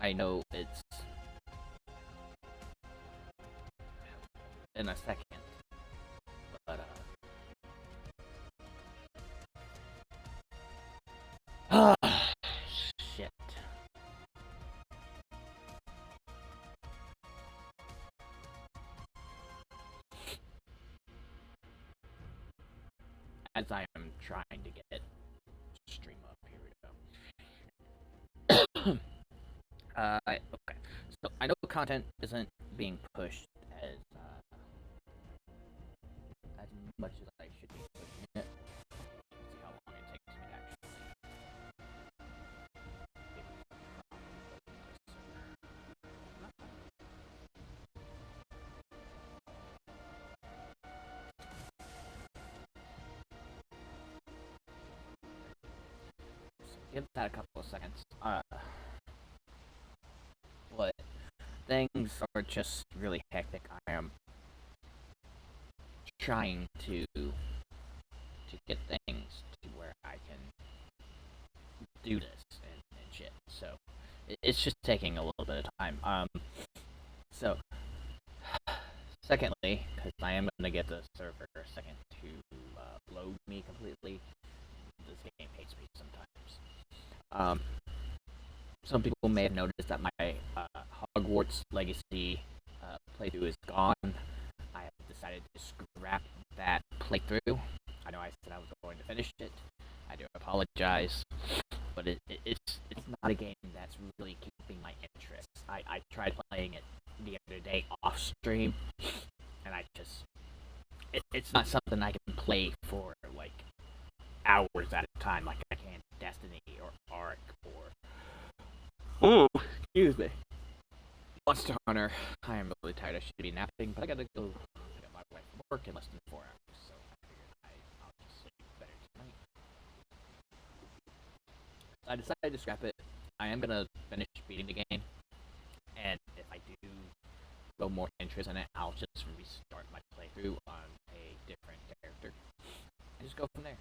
I know it's in a second, but shit. As I am trying to get stream up, here we go. Okay. So I know content isn't being pushed as much as I should be pushing it. Let's see how long it takes me to actually. So give that a couple of seconds. But things are just really hectic. I am trying to get things to where I can do this and shit. So it's just taking a little bit of time. So secondly, because I am gonna get the server a second to load me completely. This game hates me sometimes. Some people may have noticed that my Hogwarts Legacy playthrough is gone. I have decided to scrap that playthrough. I know I said I was going to finish it. I do apologize, but it's not a game that's really keeping my interest. I tried playing it the other day off stream, and it's not something I can play for like hours at a time like I can Destiny or Ark or excuse me, Monster Hunter. I am really tired. I should be napping, but I gotta go pick up my wife from work in less than 4 hours, so I figured I'll just sleep better tonight. I decided to scrap it. I am gonna finish beating the game, and if I do grow more interest in it, I'll just restart my playthrough on a different character and just go from there.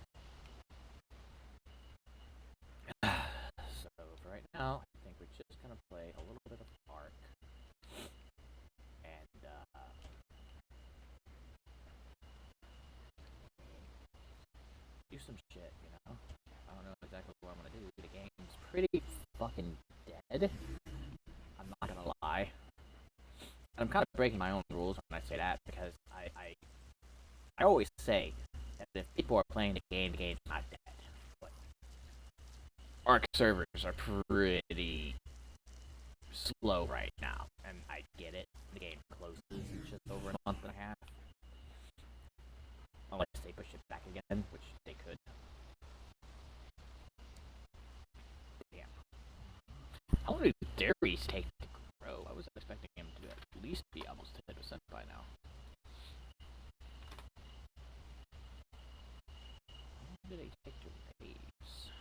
So for right now, I think we're just gonna play a little bit of Ark and do some shit, you know? I don't know exactly what I'm gonna do. The game's pretty fucking dead. I'm not gonna lie. And I'm kind of breaking my own rules when I say that, because I always say that if people are playing the game's not dead. But Ark servers are pretty slow right now, and I get it. The game closes in just over a month and a half. Unless they push it back again, which they could. Damn. How long do dairies take to grow? I was expecting him to at least be almost 10% by now. How long do they take to raise?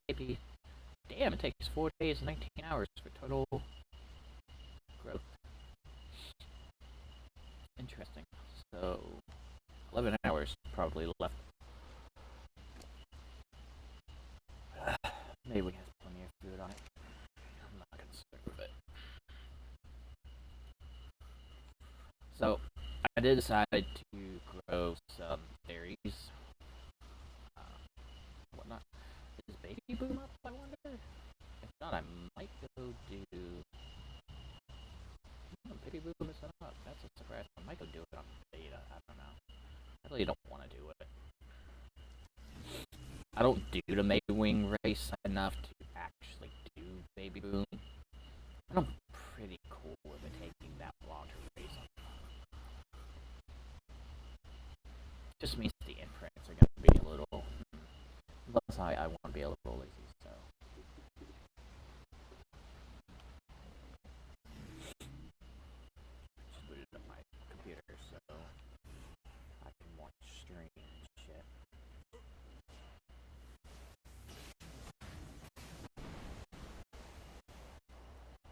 Maybe. Damn, it takes 4 days and 19 hours for total growth. Interesting. So, 11 hours probably left. Maybe we have plenty of food on it. I'm not concerned with it. So, I did decide to grow some berries. Whatnot. Is Baby Boom up, I wonder? If not, I might go do... No, Baby Boom is not up. That's a surprise. I might go do it on beta. I don't know. I really don't want to do it. I don't do the Maywing race enough to actually do Baby Boom. And I'm pretty cool with it taking that long to race on. Just means the imprints are going to be a little... Plus, I want to be a little lazy, so... Just booted up my computer, so... I can watch stream and shit.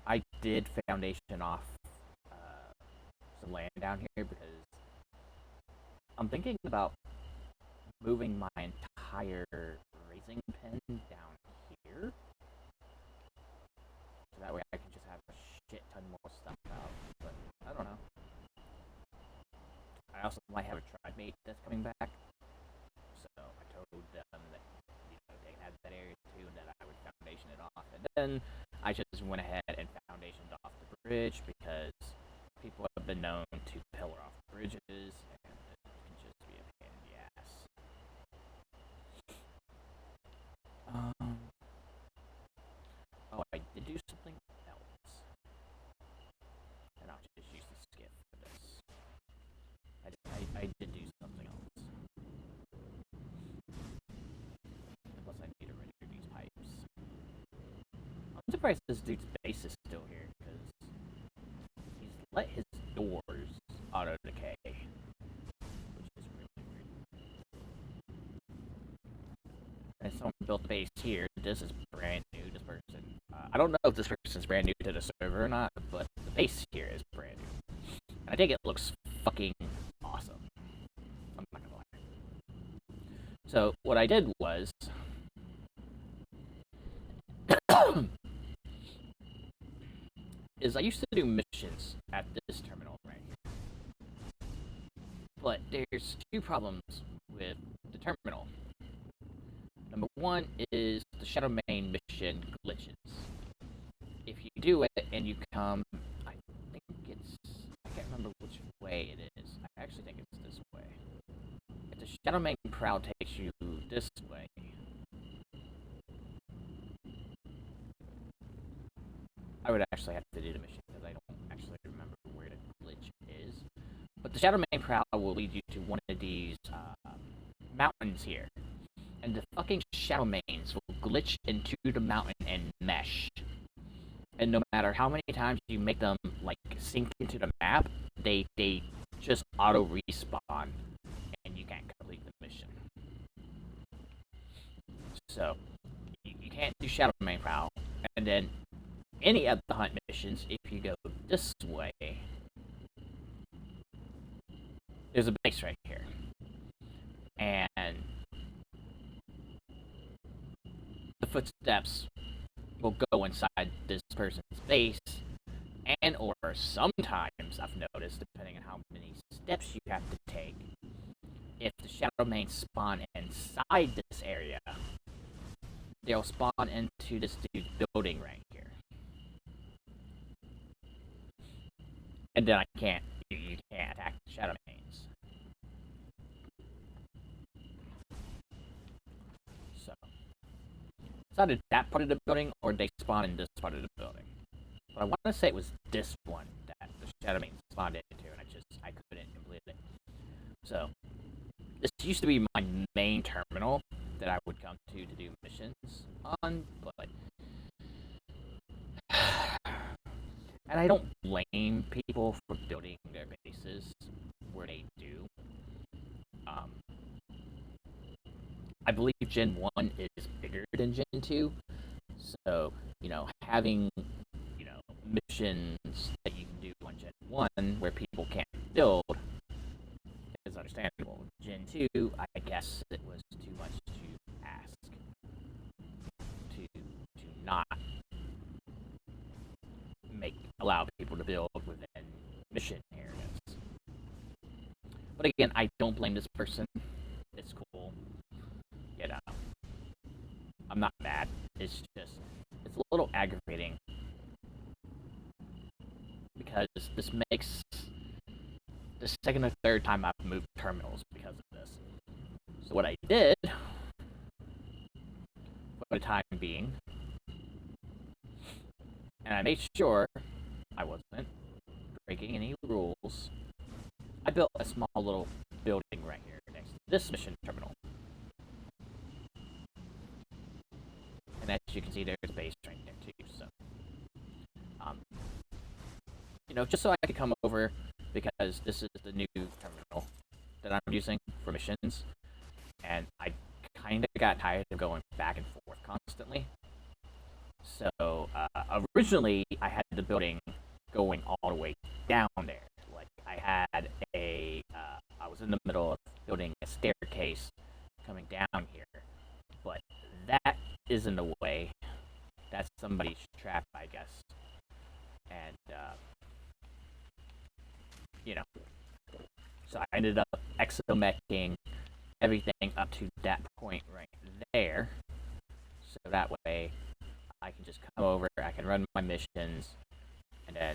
I did foundation off some land down here because I'm thinking about moving my entire raising pen down here. So that way I can just have a shit ton more stuff out. But I don't know. I also might have a tribe mate that's coming back. So I told them that they can have that area too, and that I would foundation it off. And then I just went ahead and foundationed off the bridge because people have been known to pillar off bridges, and it can just be a pain in the ass. Oh, I did do something else. And I'll just use the skiff for this. I did do something else. And plus I need to renew these pipes. I'm surprised this dude's base is still here, because he's let his doors auto-decay. Which is really weird. And someone built the base here. This is brand new, this person. I don't know if this person's brand new to the server or not, but the base here is brand new. And I think it looks fucking awesome. I'm not gonna lie. So, what I did was... is I used to do missions at this terminal right here. But there's two problems with the terminal. Number one is the Shadow Main mission glitches. If you do it and you come, I think it's, I can't remember which way it is. I actually think it's this way. If the Shadow Main Prowl takes you this way, I would actually have to do the mission because I don't actually remember where the glitch is. But the Shadow Main Prowl will lead you to one of these mountains here. And the fucking Shadow Mains will glitch into the mountain and mesh. And no matter how many times you make them, like, sink into the map, they just auto-respawn, and you can't complete the mission. So, you can't do Shadow Main Prowl. And then, any of the hunt missions, if you go this way, there's a base right here. And the footsteps will go inside this person's base, and or sometimes, I've noticed, depending on how many steps you have to take, if the Shadow Main spawn inside this area, they'll spawn into this dude's building right here. And then you can't attack the Shadow Mains. So, it's either that part of the building, or they spawn in this part of the building. But I want to say it was this one that the Shadow Main spawned into, and I couldn't complete it. So, this used to be my main terminal that I would come to do missions on, but... and I don't blame people for building their bases where they do. I believe Gen 1 is bigger than Gen 2, so, having, missions that you can do on Gen 1 where people can't build is understandable. Gen 2, I guess it was too much to ask to not allow people to build within mission areas. But again, I don't blame this person. It's cool. I'm not mad. It's a little aggravating. Because this makes the second or third time I've moved terminals because of this. So what I did, for the time being, and I made sure I wasn't breaking any rules, I built a small little building right here next to this mission terminal. And as you can see, there's a base right there too, so... just so I could come over, because this is the new terminal that I'm using for missions, and I kind of got tired of going back and forth constantly. So, originally, I had the building going all the way down there. Like, I was in the middle of building a staircase coming down here, but that isn't a way. That's somebody's trap, I guess. And you know, so I ended up exomeching everything up to that point right there. So that way, I can just come over, I can run my missions, and then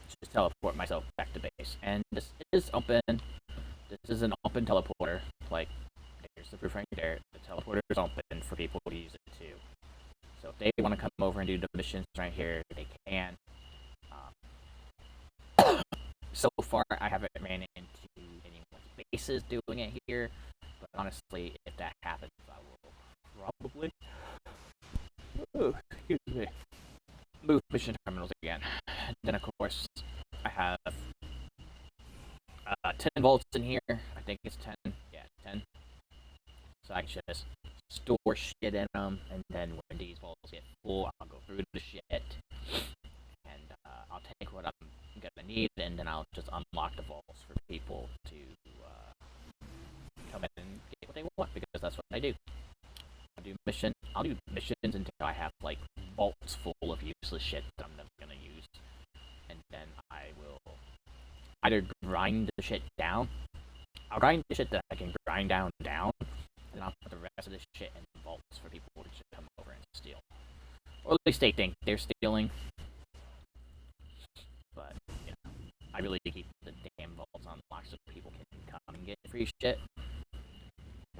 just teleport myself back to base. And this is open. This is an open teleporter. Like, there's the proof right there. The teleporter is open for people to use it too. So if they want to come over and do the missions right here, they can. So far, I haven't ran into anyone's bases doing it here. But honestly, if that happens, I will probably move mission terminals again. And then, of course, I have 10 volts in here. I think it's 10. Yeah, 10. So I can just store shit in them, and then when these volts get full, I'll go through the shit, and I'll take what I'm gonna need, and then I'll just unlock the vaults for people to come in and get what they want, because that's what I do. I'll do missions until I have like vaults full of useless shit that I'm never gonna use, and then I will either grind the shit down. I'll grind the shit that I can grind down, and I'll put the rest of this shit in vaults for people to just come over and steal. Or at least they think they're stealing. But, you know, I really keep the damn vaults unlocked so people can come and get free shit.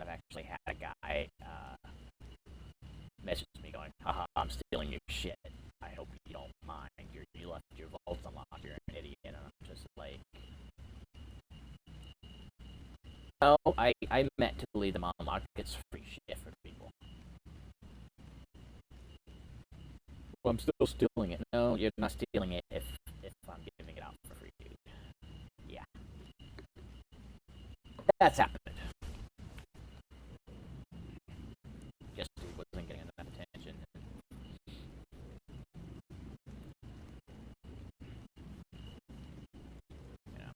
I've actually had a guy message me going, haha, I'm stealing your shit. I hope you don't mind. You left your vaults unlocked. You're an idiot. And I'm just like, no, I meant to leave them unlocked. It's free shit for people. Well, I'm still stealing it. No, you're not stealing it if I'm giving it out for free, dude. Yeah. That's happened. Just he wasn't getting enough attention. You know.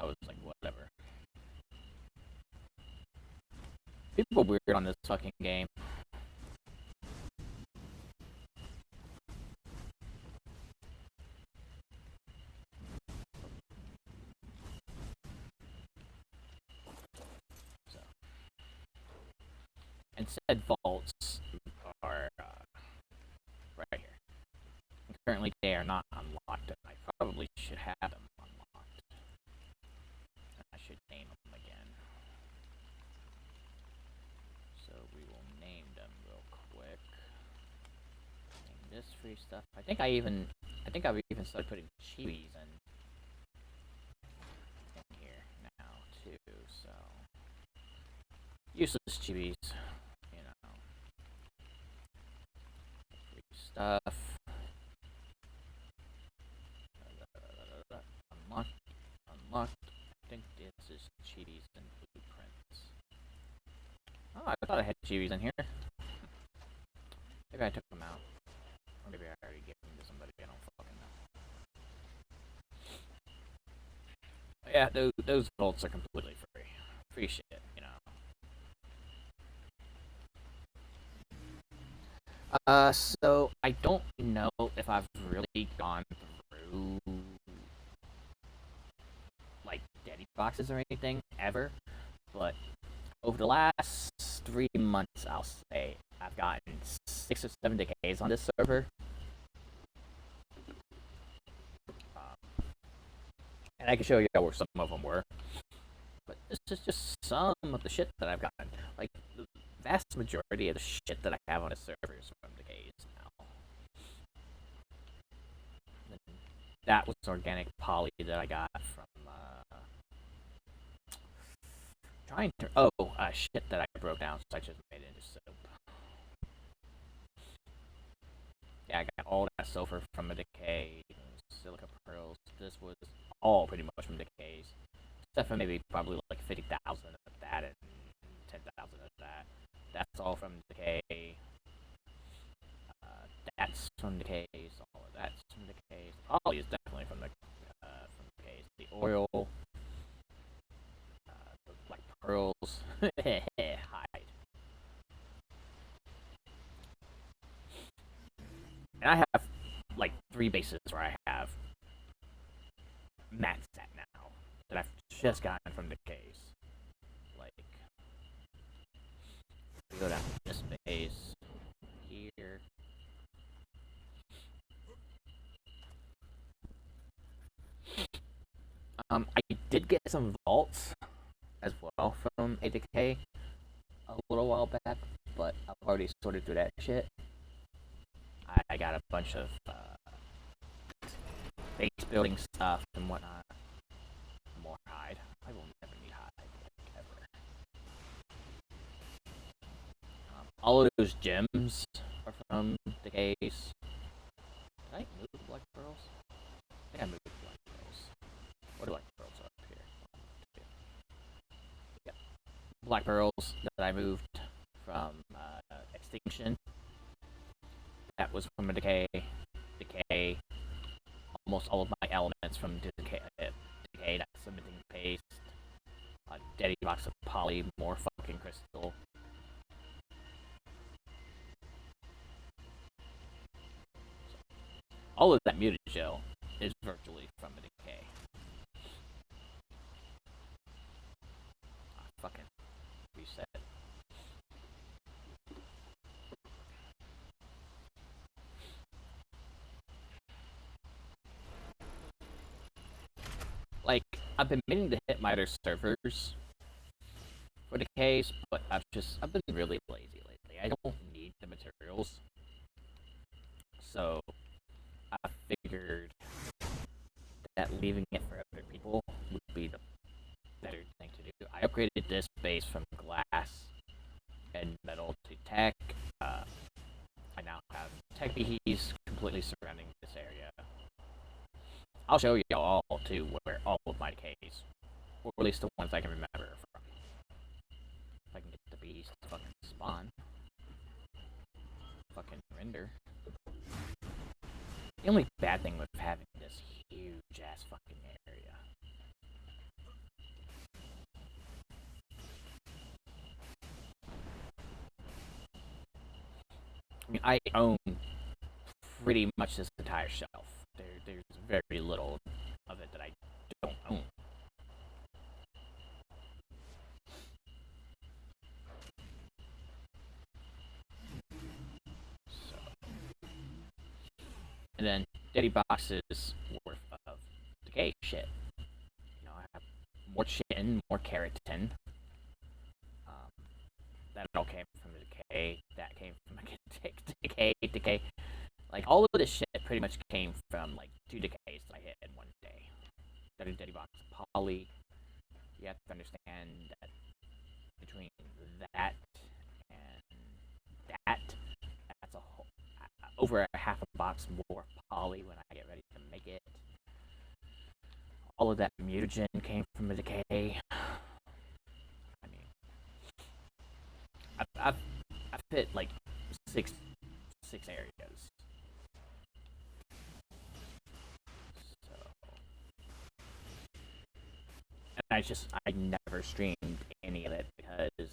I was like, whatever. People are weird on this fucking game. So. And said vaults are right here. And currently they are not unlocked, and I probably should have them unlocked. I should name them again. So we will name them real quick. Name this free stuff. I think I've even started putting chibis in here now too. So useless chibis, you know. Free stuff. Unlocked. I think this is chibis and blueprints. Oh, I thought I had chibis in here. Maybe I took them out. Or maybe I already gave them to somebody. I don't fucking know. But yeah, those vaults are completely free. Free shit, you know. So I don't know if I've really gone through like Daddy boxes or anything ever, but over the last 3 months, I'll say I've gotten 6 or 7 decays on this server. And I can show you where some of them were. But this is just some of the shit that I've gotten. Like, the vast majority of the shit that I have on this server is from decays now. And that was organic poly that I got from shit that I broke down, so I just made it into soap. Yeah, I got all that sulfur from a decay, silica pearls. This was all pretty much from decays, except for maybe probably like 50,000 of that and 10,000 of that. That's all from decay. That's from decays. All of that's from decays. Poly is definitely from decays. The oil Hide. And I have like 3 bases where I have mats at now that I've just gotten from the case. Like, we go down to this base here. I did get some vaults as well from a decay a little while back, but I've already sorted through that shit. I got a bunch of base building stuff and whatnot. More hide. I will never need hide, like, ever. All of those gems are from decays. Did I move black pearls? I think I moved black pearls. What do black pearls up here? 1, 2. Yep. Black pearls that I moved from extinction. That was from a decay. Almost all of my elements from decay. That's submitting paste. Daddy box of poly, more fucking crystal. All of that muted gel is virtually from a decay. Fucking reset. Like, I've been meaning to hit my other servers for decays, but I've been really lazy lately. I don't need the materials. So I figured that leaving it for other people would be the better thing to do. I upgraded this base from glass and metal to tech. I now have tech bees completely surrounding this area. I'll show you all too where all of my decays, or at least the ones I can remember from. If I can get the bees to fucking spawn. Fucking render. The only bad thing with having this huge ass fucking area. I mean, I own pretty much this entire shelf. There's very little of it that I don't own. So, and then Daddy boxes worth of decay shit. You know, I have more chitin, more keratin. That all came from the decay. That came from a decay. Like, all of this shit pretty much came from, like, 2 decays that I hit in one day. Daddy box poly. You have to understand that between that and that's a whole, over a half a box more poly when I get ready to make it. All of that mutagen came from a decay. I mean, I've hit like six areas. So, and I never streamed any of it because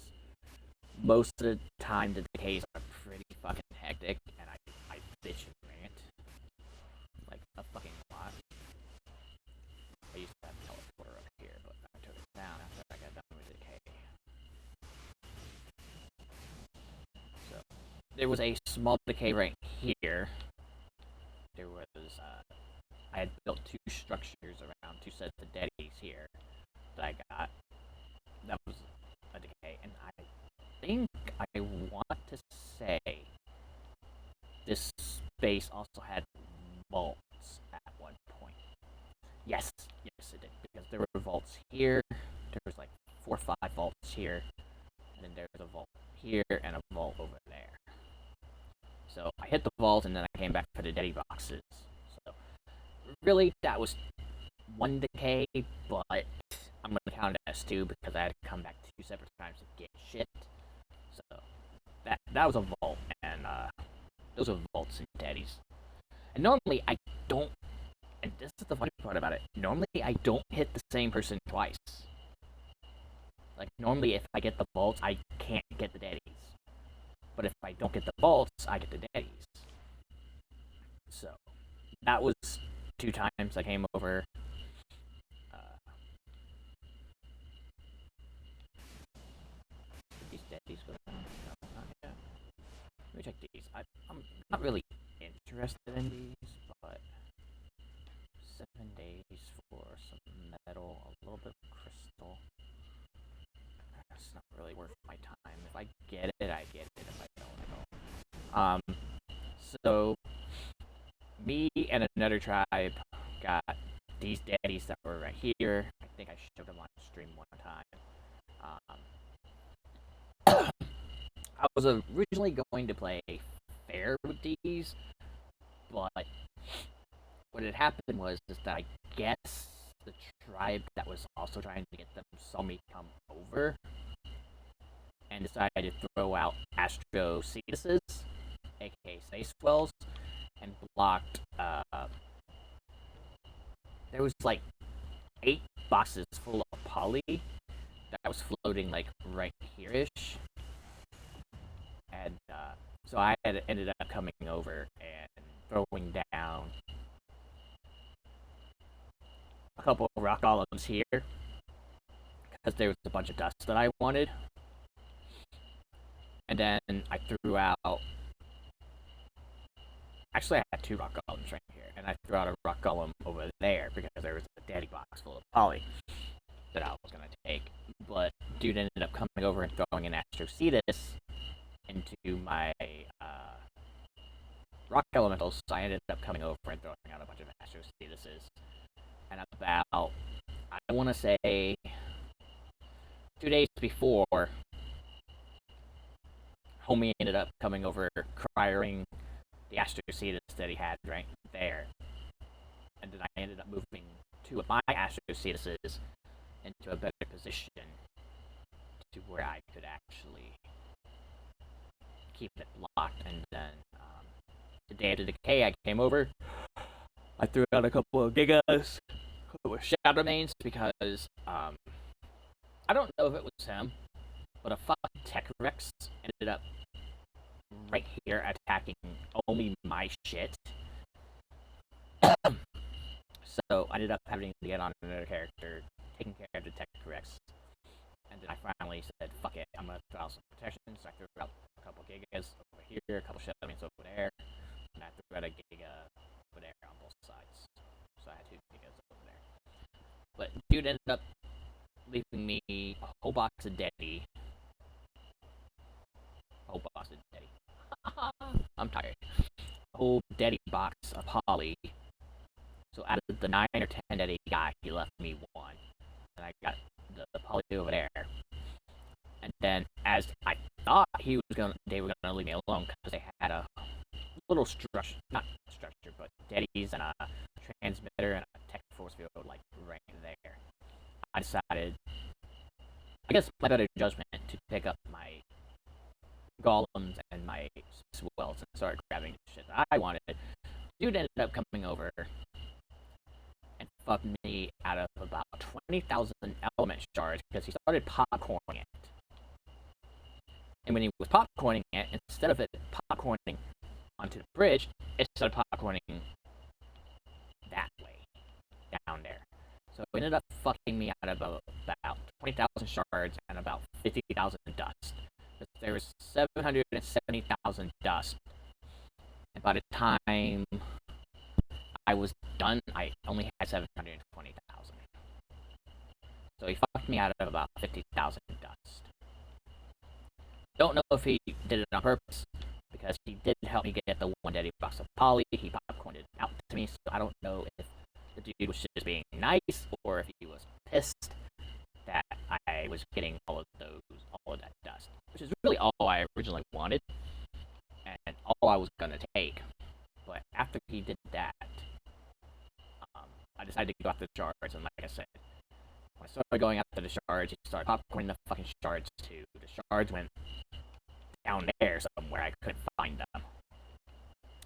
most of the time the decays are pretty fucking hectic, and I bitch and rant like a fucking lot. I used to have a teleporter up here, but I took it down after I got done with decay. So there was a small decay right here. There was I had built 2 structures around 2 sets of daddies here that I got. That was a decay, and I think I want to say this space also had vaults at one point. Yes, it did, because there were vaults here. There was like 4 or 5 vaults here, and then there was a vault here and a vault over there. So I hit the vault, and then I came back for the daddy boxes. So really, that was 1 decay, but I'm gonna count it as 2 because I had to come back 2 separate times to get shit. So that was a vault, and those are vaults and daddies. And normally I don't, and this is the funny part about it. Normally I don't hit the same person twice. Like, normally if I get the vaults, I can't get the daddies. But if I don't get the vaults, I get the daddies. So, that was 2 times I came over. These daddies go down? No, not yet. Let me check these. I'm not really interested in these, but 7 days for some metal, a little bit of crystal. That's not really worth my time. If I get it, I get it. If I don't, I don't. So me and another tribe got these daddies that were right here. I think I showed them on stream one time. I was originally going to play fair with these, but what had happened was that I guess the tribe that was also trying to get them saw me come over and decided to throw out Astro Cetuses, aka Space Wells, and blocked. There was like 8 boxes full of poly that was floating like right here-ish, and so I had ended up coming over and throwing down a couple of rock golems here because there was a bunch of dust that I wanted, and then I threw out. Actually, I had 2 rock golems right here, and I threw out a rock golem over there because there was a daddy box full of poly that I was gonna take. But dude ended up coming over and throwing an Astro Cetus into my rock elementals, so I ended up coming over and throwing out a bunch of Astro Cetuses. And about, I want to say, 2 days before, homie ended up coming over, crying the Astro Cetus that he had right there. And then I ended up moving 2 of my Astro Cetuses into a better position to where I could actually keep it blocked. And then the day of the decay, I came over. I threw out a couple of Gigas with Shadow Mains because I don't know if it was him, but a fucking Tech Rex ended up right here attacking only my shit. So I ended up having to get on another character, taking care of the Tech Rex. And then I finally said, fuck it, I'm gonna throw out some protection. So I threw out a couple of Gigas over here, a couple Shadow Mains over there, and I threw out a Giga over there on both sides. So I had 2 Gigas over there. But dude ended up leaving me a whole box of Daddy. A whole box of Daddy. I'm tired. A whole Daddy box of Holly. So out of the 9 or 10 that he got, he left me 1. And I got the Poly over there. And then, as I thought they were gonna leave me alone because they had a little structure, not structure, but daddies and a transmitter and a tech force field like right there. I decided, I guess my better judgment, to pick up my golems and my swells and start grabbing the shit that I wanted. Dude ended up coming over and fucked me out of about 20,000 element shards because he started popcorning it. And when he was popcorning it, instead of it popcorning onto the bridge, it started popcorning that way, down there. So it ended up fucking me out of about 20,000 shards and about 50,000 dust. There was 770,000 dust. And by the time I was done, I only had 720,000. So he fucked me out of about 50,000 dust. Don't know if he did it on purpose, because he did help me get the 1 daddy box of poly. He popcorned it out to me, so I don't know if the dude was just being nice or if he was pissed that I was getting all of that dust, which is really all I originally wanted and all I was gonna take. But after he did that, I decided to go after the shards, and like I said, when I started going after the shards, he started popcorning the fucking shards too. The shards went down there somewhere, I couldn't find them.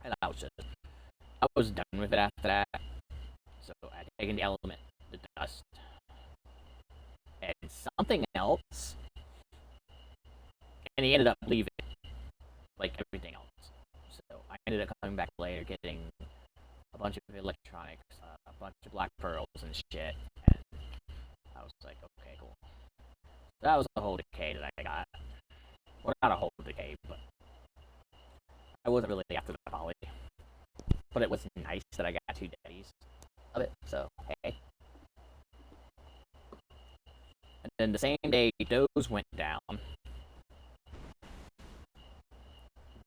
And I was done with it after that. So I had taken the element, the dust, and something else, and he ended up leaving, like everything else. So I ended up coming back later, getting a bunch of electronics, a bunch of black pearls and shit, and I was like, okay, cool. That was the whole decay that I got. Well, not a whole decay, but I wasn't really after the poly. But it was nice that I got 2 daddies of it, so hey. And then the same day those went down,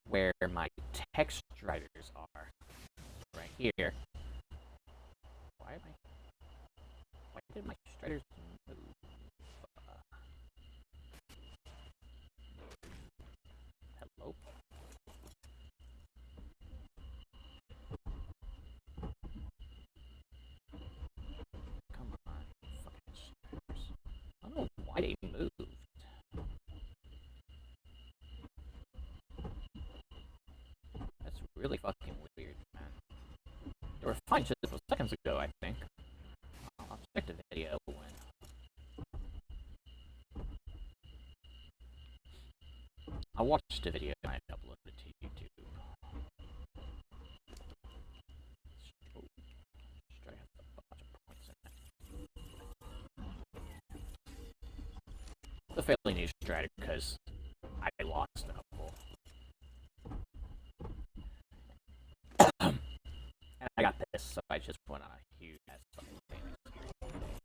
where my text drivers are, right here. Why did my striders move? Hello? Come on, fucking striders. I don't know why they moved. That's really fucking weird, man. They were fine just seconds ago, I think. I'll check the video when. I watched the video and I uploaded it to YouTube. Oh, Strider has a bunch of points in it. It's a fairly new Strider because I lost a couple. And I got this, so I just went on a huge ass fucking gaming spree today.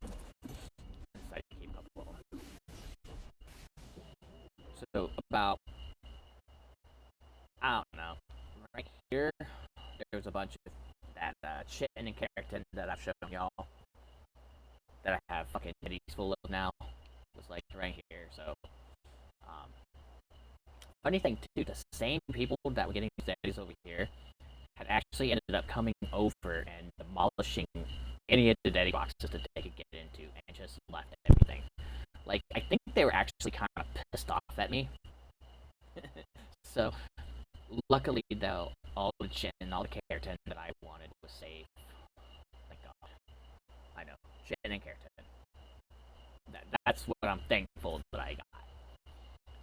Decided to keep up a little. So about, I don't know, right here, there's a bunch of that shit and character that I've shown y'all that I have fucking titties full of now. Was like right here, so funny thing too, the same people that were getting these daddies over here had actually ended up coming over and demolishing any of the daddy boxes that they could get into and just left everything. Like, I think they were actually kind of pissed off at me. So, luckily though, all the shit and all the keratin that I wanted was safe. Thank God. I know, shit and keratin. That's what I'm thankful that I got.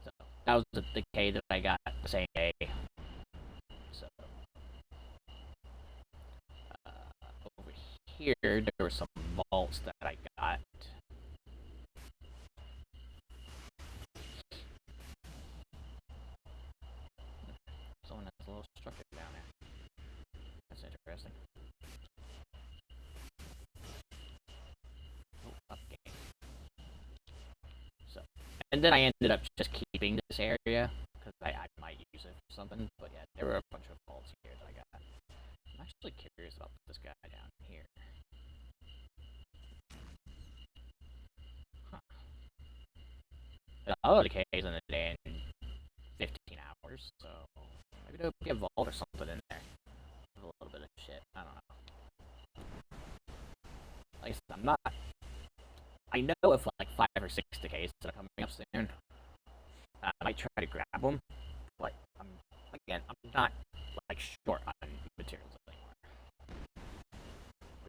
So, that was the decay that I got the same day. So, over here, there were some vaults that I got. Someone has a little structure down there. That's interesting. Oh, okay. So, and then I ended up just keeping this area because I might use it for something. But yeah, there were a bunch of vaults here that I got. I'm actually curious about this guy down here. Huh. I'll decays in a day in 15 hours, so maybe there'll be a vault or something in there. A little bit of shit. I don't know. Like I said, I'm not. I know if like 5 or 6 decays that are coming up soon, I might try to grab them, but I'm not like short on materials anymore.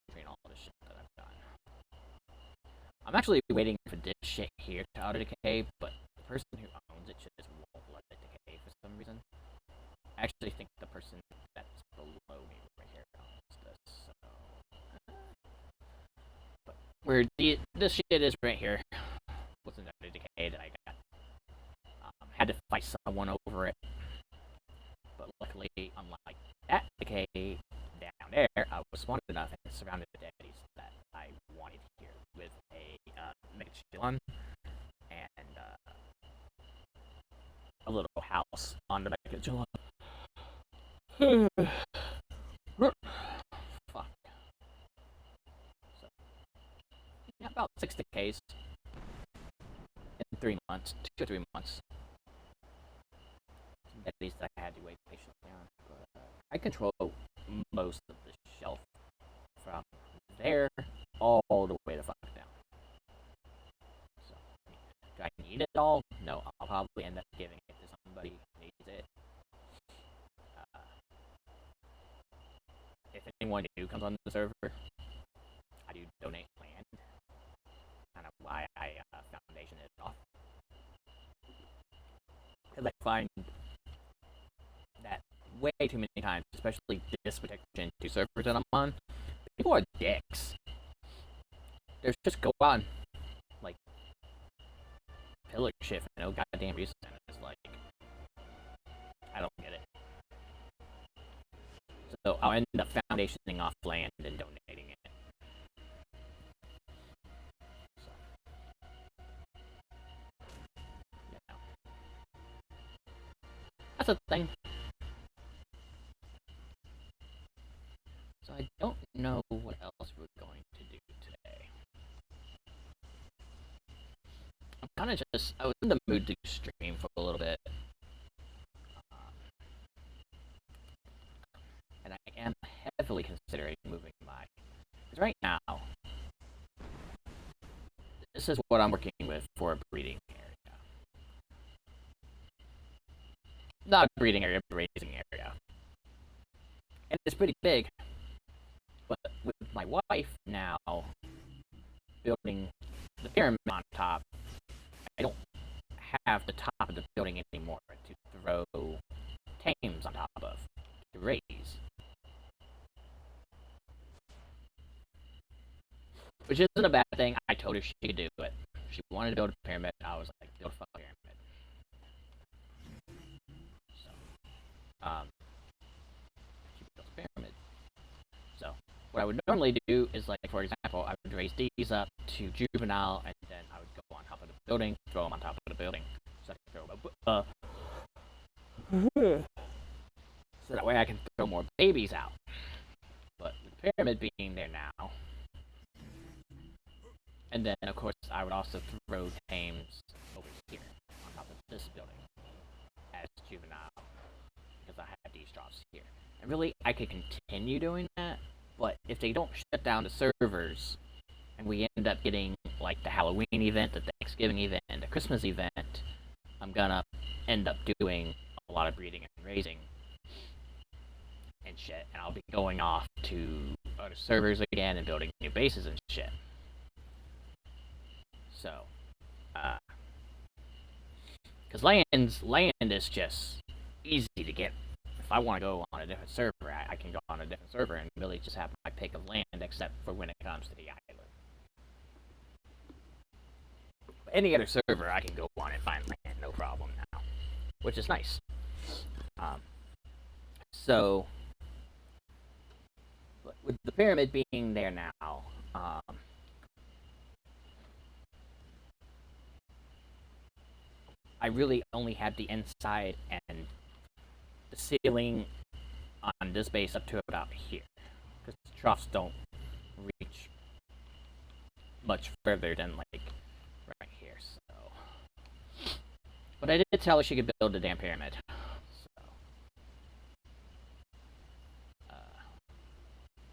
Between all this shit that I've done, I'm actually waiting for this shit here to auto decay, but the person who owns it just won't let it decay for some reason. I actually think the person that's below me right here owns this. So, but where this shit is right here was another decay that I got. Had to fight someone over it, but luckily, unlike that decay down there, I was smart enough and surrounded the daddies that I wanted here with a Megachillon and a little house on the Megachillon. Fuck. So, yeah, about 6 decays in 3 months, 2 or 3 months. At least I had to wait patiently on. But I control most of the shelf from there all the way the fuck down. So, do I need it all? No, I'll probably end up giving it to somebody who needs it. If anyone new comes on the server, I do donate land. Kind of why I found a foundation it off. Because I find that way too many times, especially this particular Gen 2 servers that I'm on, people are dicks. There's just go on, like, pillar shift for no goddamn reason. It's like, I don't get it. So I'll end up foundationing off land and donating it. So, yeah. That's a thing. So I don't know what else we're going to do today. I'm kind of just, I was in the mood to stream for a little bit. And I am heavily considering moving my, because right now, this is what I'm working with for a breeding area. Not a breeding area, but a raising area. And it's pretty big. But with my wife now building the pyramid on top, I don't have the top of the building anymore to throw tames on top of to raise. Which isn't a bad thing. I told her she could do it. She wanted to build a pyramid. I was like, build a fucking pyramid. So, she built a pyramid. So, what I would normally do is, like, for example, I would raise these up to juvenile, and then I would go on top of the building, throw them on top of the building. So I can throw so that way I can throw more babies out. But with the pyramid being there now, and then, of course, I would also throw tames over here on top of this building as juvenile, because I have these drops here. And really, I could continue doing that, but if they don't shut down the servers, and we end up getting, like, the Halloween event, the Thanksgiving event, and the Christmas event, I'm gonna end up doing a lot of breeding and raising and shit, and I'll be going off to other servers again and building new bases and shit. So, because land is just easy to get. If I want to go on a different server, I can go on a different server and really just have my pick of land, except for when it comes to the island. But any other server, I can go on and find land, no problem now, which is nice. So, with the pyramid being there now, I really only have the inside and the ceiling on this base up to about here, because the troughs don't reach much further than, like, right here. So, but I did tell her she could build the damn pyramid. So,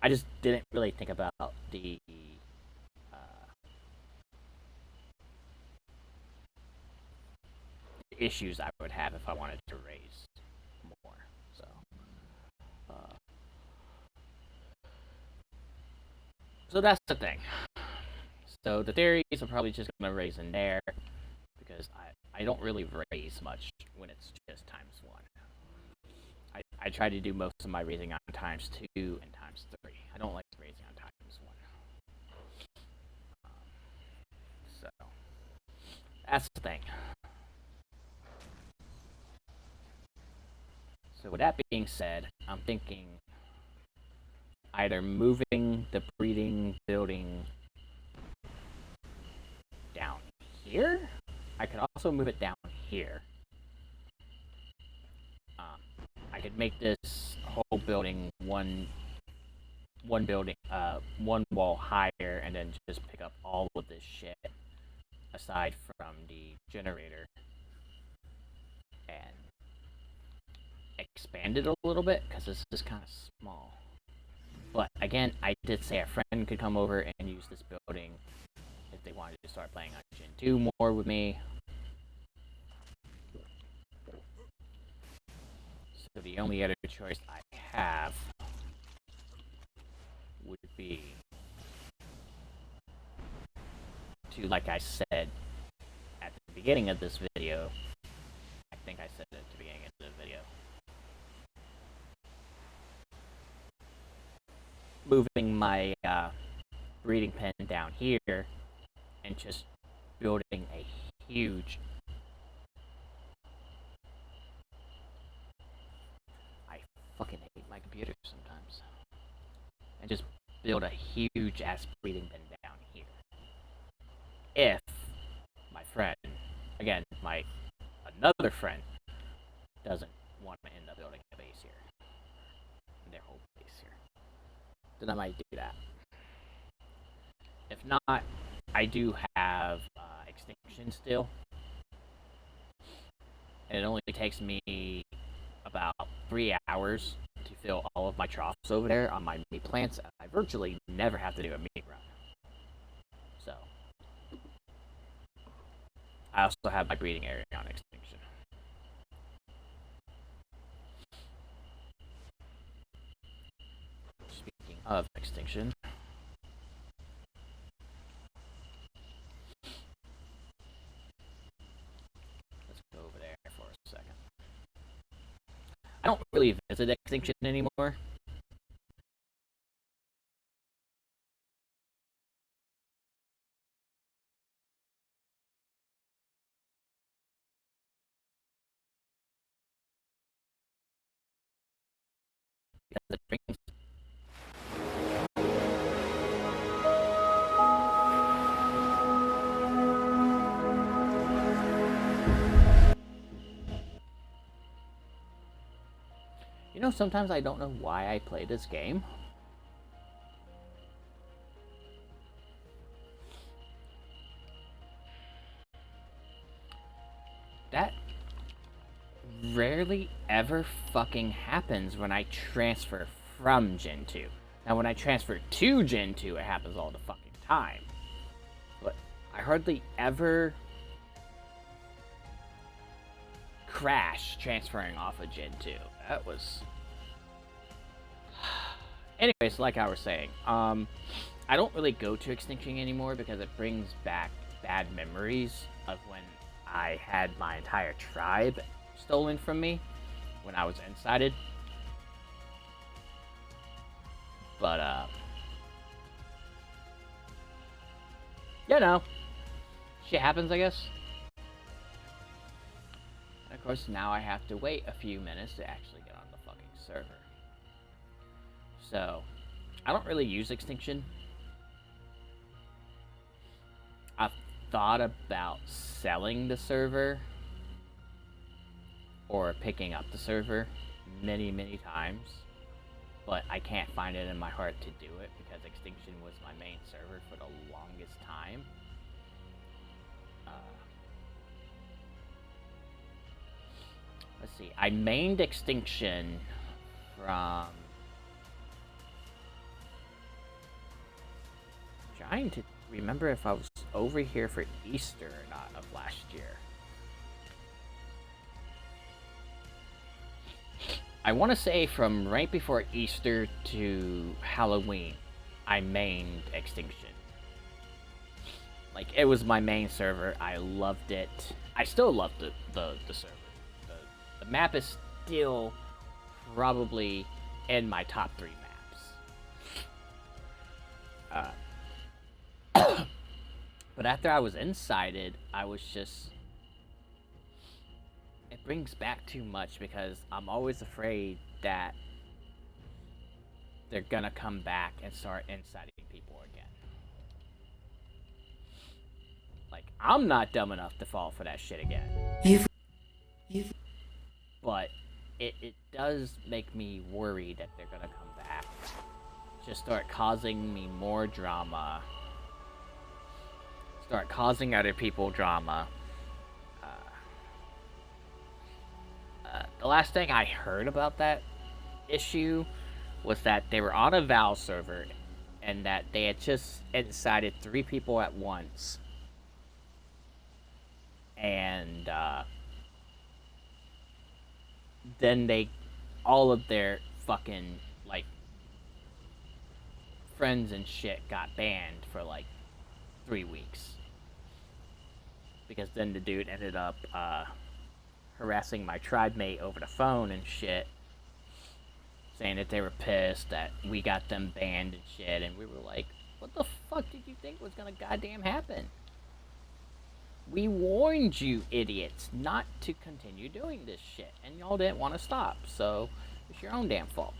I just didn't really think about the issues I would have if I wanted to raise more. So that's the thing. So the theories are probably just going to raise in there, because I don't really raise much when it's just ×1. I try to do most of my raising on ×2 and ×3. I don't like raising on ×1. So that's the thing. So with that being said, I'm thinking either moving the breeding building down here. I could also move it down here. I could make this whole building one wall higher, and then just pick up all of this shit aside from the generator and expand it a little bit, because this is kind of small. But again, I did say a friend could come over and use this building if they wanted to start playing on Gen 2 more with me. So the only other choice I have would be to, like I said, beginning of this video. I think I said it at the beginning of the video. Moving my breeding pen down here and just building a huge... I fucking hate my computer sometimes. And just build a huge ass breeding pen down here. If my friend, again, another friend, doesn't want to end up building a base here, their whole base here, then I might do that. If not, I do have extinction still, and it only takes me about 3 hours to fill all of my troughs over there on my meat plants. I virtually never have to do a meat run. So, I also have my breeding area on extinction. Speaking of extinction, let's go over there for a second. I don't really visit extinction anymore. Because it brings... You know, sometimes I don't know why I play this game. That rarely ever fucking happens when I transfer from Gen 2. Now, when I transfer to Gen 2, it happens all the fucking time. But I hardly ever crash transferring off of Gen 2. That was... Anyways, like I was saying, I don't really go to extinction anymore because it brings back bad memories of when I had my entire tribe stolen from me when I was incited. But, you know, shit happens, I guess. And of course, now I have to wait a few minutes to actually get on the fucking server. So, I don't really use extinction. I've thought about selling the server or picking up the server many, many times, but I can't find it in my heart to do it because extinction was my main server for the longest time. Let's see, I mained extinction from... trying to remember if I was over here for Easter or not of last year. I want to say from right before Easter to Halloween, I mained extinction. Like, it was my main server. I loved it. I still love the server. The map is still probably in my top 3 maps. But after I was incited, I was just... It brings back too much because I'm always afraid that they're gonna come back and start inciting people again. Like, I'm not dumb enough to fall for that shit again. But it does make me worried that they're gonna come back. Just start causing me more drama. Start causing other people drama. The last thing I heard about that issue was that they were on a Val server and that they had just incited 3 people at once. And then all of their fucking, like, friends and shit got banned for, like, 3 weeks. because then the dude ended up harassing my tribe mate over the phone and shit, saying that they were pissed that we got them banned and shit, and we were like, what the fuck did you think was gonna goddamn happen? We warned you, idiots, not to continue doing this shit, and y'all didn't want to stop, so it's your own damn fault.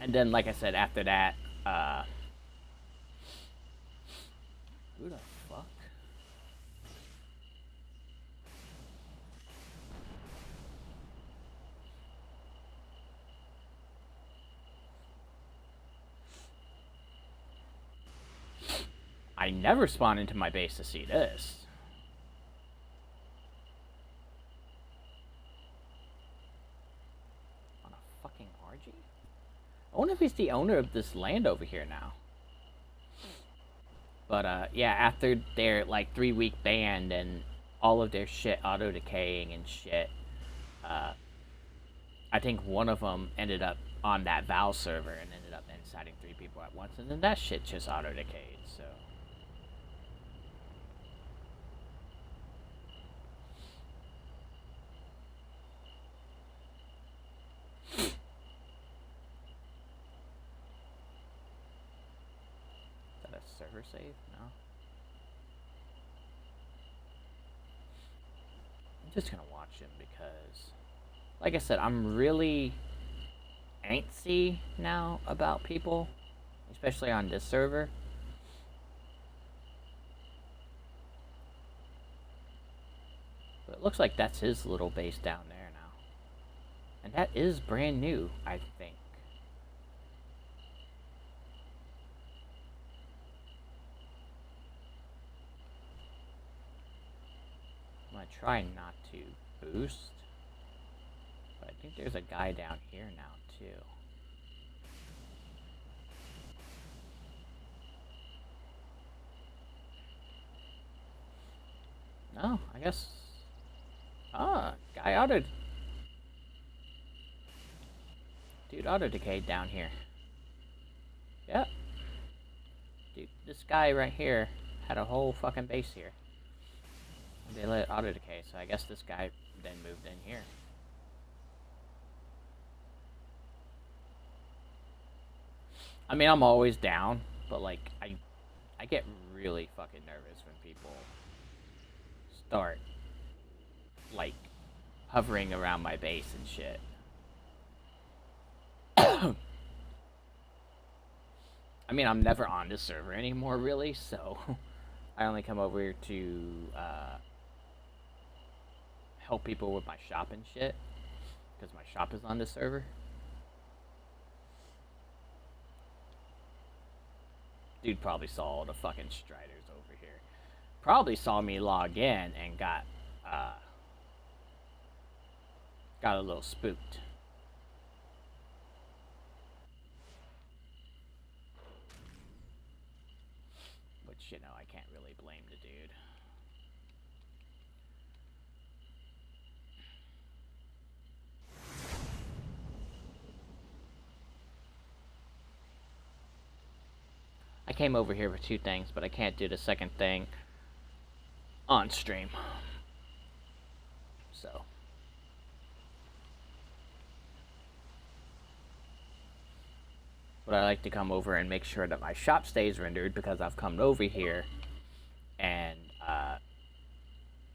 And then, like I said, after that, who the fuck? I never spawn into my base to see this. On a fucking RG? I wonder if he's the owner of this land over here now. But, yeah, after their, like, 3-week ban and all of their shit auto-decaying and shit, I think one of them ended up on that Val server and ended up inciting 3 people at once, and then that shit just auto-decayed, so... Is that a server save? No? I'm just gonna watch him because, like I said, I'm really antsy now about people, especially on this server. But it looks like that's his little base down there now. And that is brand new, I think. I'm gonna try not to boost. But I think there's a guy down here now, too. No, I guess... Ah, guy auto... Dude auto-decayed down here. Yep. Dude, this guy right here had a whole fucking base here. And they let it auto-decay, so I guess this guy then moved in here. I mean, I'm always down, but, like, I get really fucking nervous when people start, like, hovering around my base and shit. I mean, I'm never on this server anymore, really, so I only come over to help people with my shop and shit, because my shop is on this server. Dude probably saw all the fucking Striders over here. Probably saw me log in and got a little spooked. Which, you know, I can't really blame the dude. I came over here for 2 things, but I can't do the second thing on stream. So. But I like to come over and make sure that my shop stays rendered because I've come over here and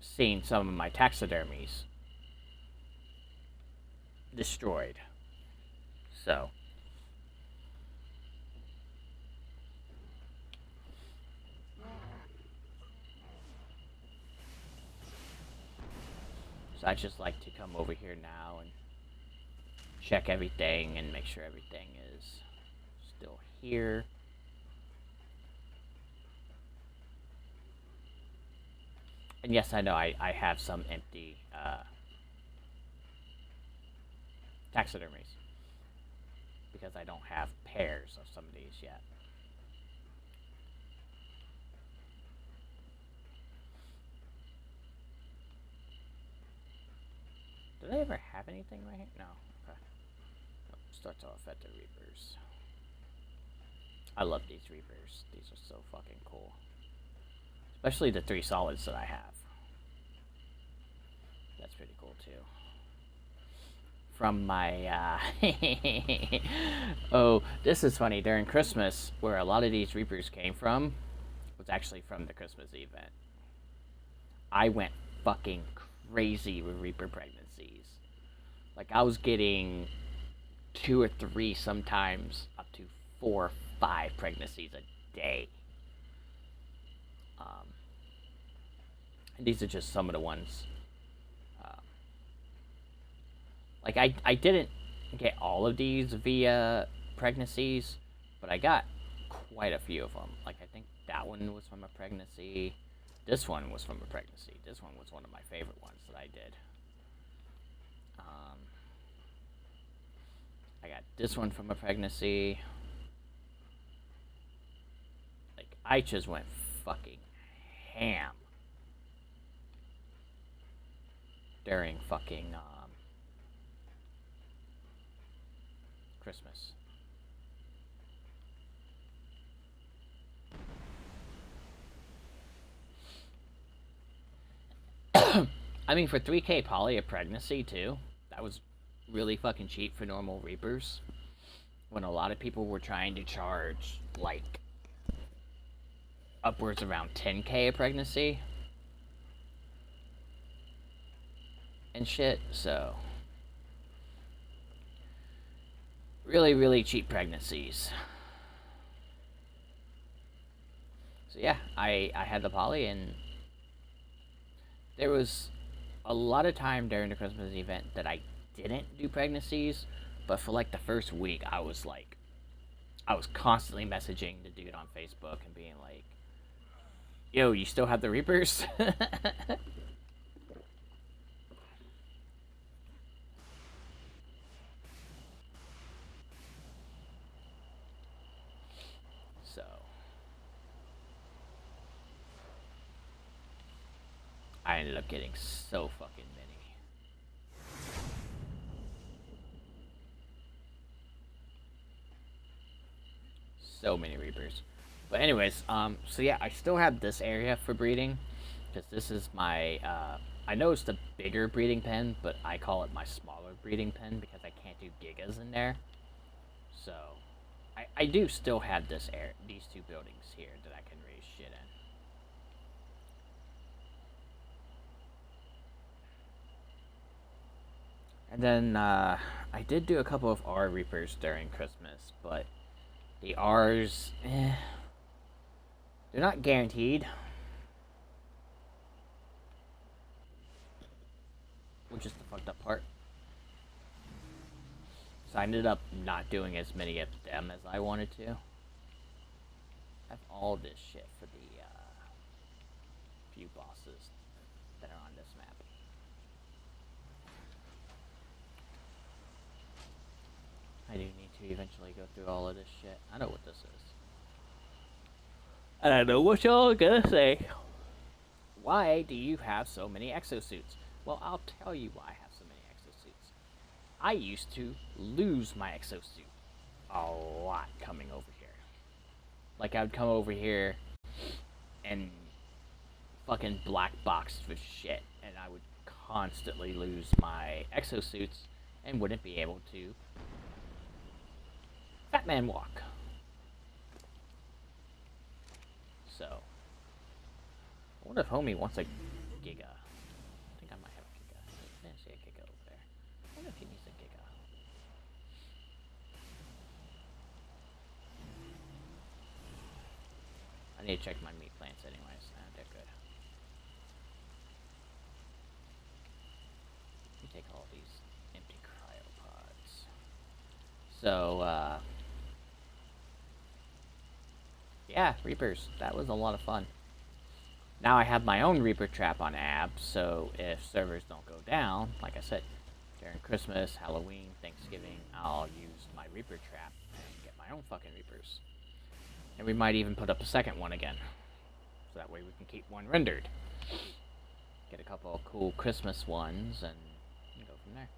seen some of my taxidermies destroyed. So. So I just like to come over here now and check everything and make sure everything is still here. And yes, I know I have some empty taxidermies because I don't have pairs of some of these yet. Did I ever have anything right here? No. Okay. Oh, starts off at the Reapers. I love these Reapers. These are so fucking cool. Especially the 3 solids that I have. That's pretty cool too. From my, oh, this is funny. During Christmas, where a lot of these Reapers came from, was actually from the Christmas event. I went fucking crazy with Reaper pregnancies. Like, I was getting 2 or 3, sometimes up to 4 or 5 pregnancies a day. And these are just some of the ones. Like, I didn't get all of these via pregnancies, but I got quite a few of them. Like, I think that one was from a pregnancy. This one was from a pregnancy. This one was one of my favorite ones that I did. I got this one from a pregnancy. Like, I just went fucking ham during fucking Christmas. I mean, for 3K poly a pregnancy too, that was really fucking cheap for normal Reapers. When a lot of people were trying to charge like upwards around 10K a pregnancy and shit, so really, really cheap pregnancies. So yeah, I had the poly, and there was a lot of time during the Christmas event that I didn't do pregnancies, but for like the first week, I was constantly messaging the dude on Facebook and being like, yo, you still have the Reapers? So, I ended up getting so fucking many. So many Reapers. But anyways, so yeah, I still have this area for breeding, because this is my, I know it's the bigger breeding pen, but I call it my smaller breeding pen because I can't do gigas in there. So, I do still have this these 2 buildings here that I can raise shit in. And then, I did do a couple of R Reapers during Christmas, but the R's, they're not guaranteed. Which is the fucked up part. So I ended up not doing as many of them as I wanted to. I have all this shit for the few bosses that are on this map. I do need to eventually go through all of this shit. I know what this is. And I know what y'all are gonna say. Why do you have so many exosuits? Well, I'll tell you why I have so many exosuits. I used to lose my exosuit a lot coming over here. Like, I would come over here and fucking black boxed with shit, and I would constantly lose my exosuits and wouldn't be able to Fat Man walk. So, I wonder if homie wants a Giga. I think I might have a Giga. I didn't see a Giga over there. I wonder if he needs a Giga. I need to check my meat plants anyways. They're good. Let me take all these empty cryopods. So, yeah, Reapers. That was a lot of fun. Now I have my own Reaper trap on AB, so if servers don't go down, like I said, during Christmas, Halloween, Thanksgiving, I'll use my Reaper trap and get my own fucking Reapers. And we might even put up a second one again, so that way we can keep one rendered. Get a couple of cool Christmas ones and go from there.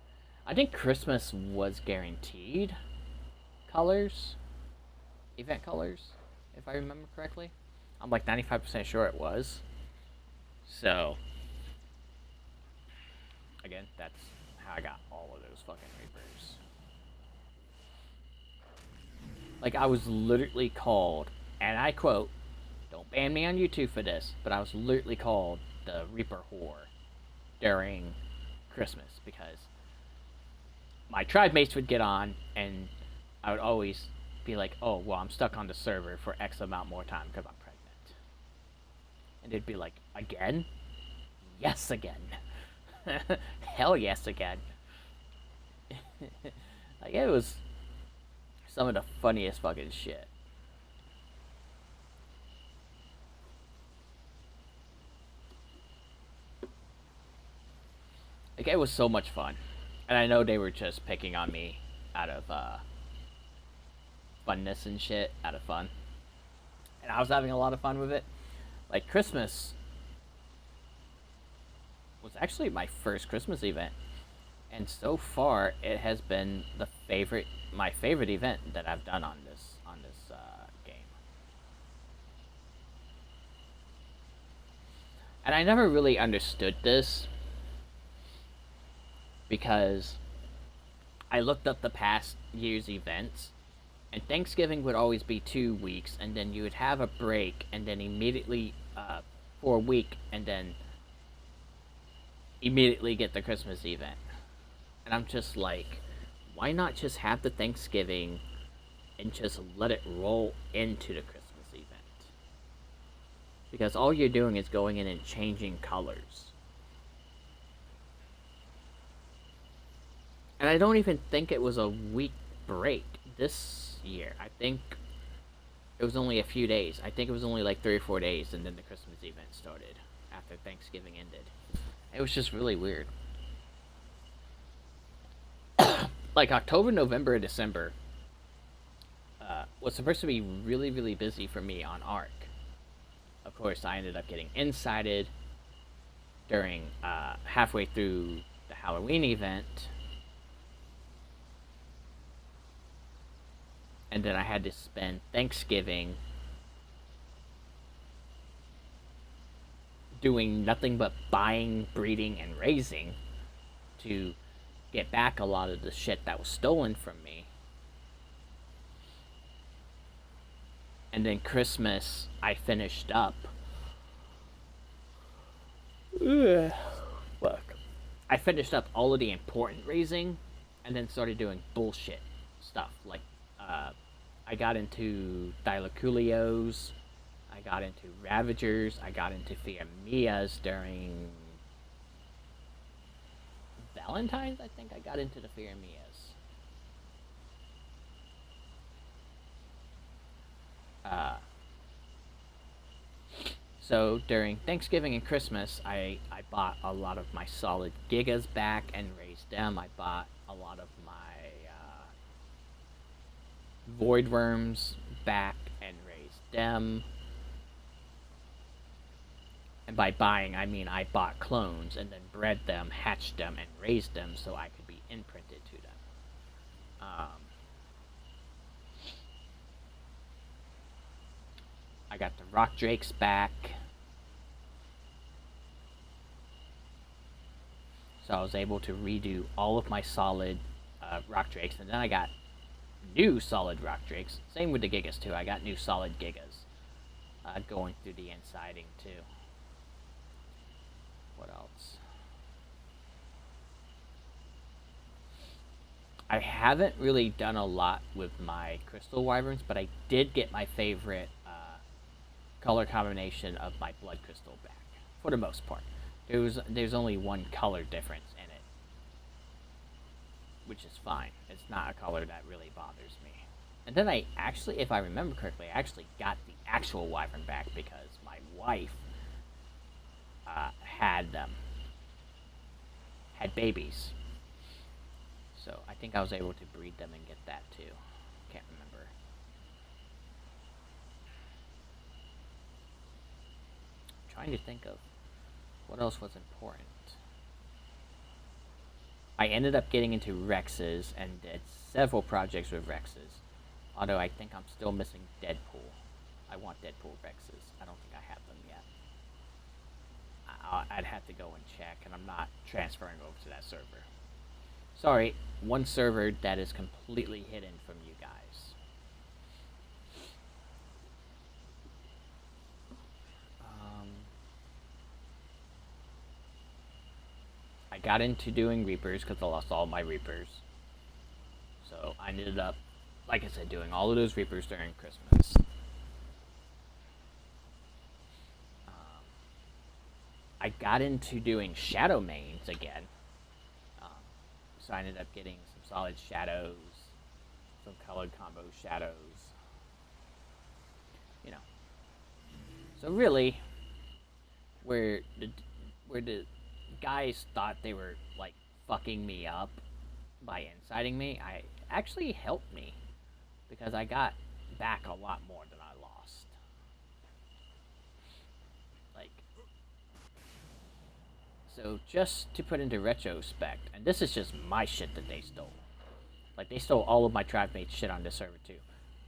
I think Christmas was guaranteed colors, event colors, if I remember correctly. I'm like 95% sure it was. So, again, that's how I got all of those fucking Reapers. Like, I was literally called, and I quote, don't ban me on YouTube for this, but I was literally called the Reaper whore during Christmas because my tribe mates would get on and I would always be like, oh, well, I'm stuck on the server for X amount more time because I'm pregnant. And they'd be like, again? Yes, again. Hell yes, again. Like, it was some of the funniest fucking shit. Like, it was so much fun. And I know they were just picking on me out of funness and shit, out of fun. And I was having a lot of fun with it. Like, Christmas was actually my first Christmas event. And so far, it has been my favorite event that I've done on this game. And I never really understood this because I looked up the past year's events, and Thanksgiving would always be 2 weeks, and then you would have a break, and then immediately for a week, and then immediately get the Christmas event. And I'm just like, why not just have the Thanksgiving and just let it roll into the Christmas event? Because all you're doing is going in and changing colors. And I don't even think it was a week break this year. I think it was only a few days. I think it was only like 3 or 4 days, and then the Christmas event started after Thanksgiving ended. It was just really weird. Like October, November, and December was supposed to be really, really busy for me on Ark. Of course, I ended up getting incited during halfway through the Halloween event. And then I had to spend Thanksgiving doing nothing but buying, breeding, and raising to get back a lot of the shit that was stolen from me. And then Christmas, I finished up. Ugh. Fuck. I finished up all of the important raising, and then started doing bullshit stuff. Like, I got into Thylaculios, I got into Ravagers, I got into Firmias during Valentine's, I think I got into the Firmias. So during Thanksgiving and Christmas, I bought a lot of my solid Gigas back and raised them. I bought a lot of my Void Worms back and raised them. And by buying, I mean I bought clones and then bred them, hatched them, and raised them so I could be imprinted to them. I got the Rock Drakes back. So I was able to redo all of my solid Rock Drakes. And then I got new solid Rock Drakes. Same with the Gigas, too. I got new solid Gigas going through the insiding, too. What else? I haven't really done a lot with my Crystal Wyverns, but I did get my favorite color combination of my Blood Crystal back, for the most part. There's only one color difference in it, which is fine. It's not a color that really bothers me. And then I actually, if I remember correctly, I actually got the actual Wyvern back because my wife had babies. So I think I was able to breed them and get that too. Can't remember. I'm trying to think of what else was important. I ended up getting into Rexes and did several projects with Rexes. Although I think I'm still missing Deadpool. I want Deadpool Rexes. I don't think I have them yet. I'd have to go and check, and I'm not transferring over to that server. Sorry, one server that is completely hidden from you guys. I got into doing Reapers because I lost all my Reapers. So I ended up, like I said, doing all of those Reapers during Christmas. I got into doing Shadow mains again. Um, so I ended up getting some solid Shadows, some colored combo Shadows. You know. So really, where the guys thought they were like fucking me up by inciting me, I actually helped me because I got back a lot more than I lost. Like, so just to put into retrospect, and this is just my shit that they stole. Like, they stole all of my tribe-mate shit on this server too.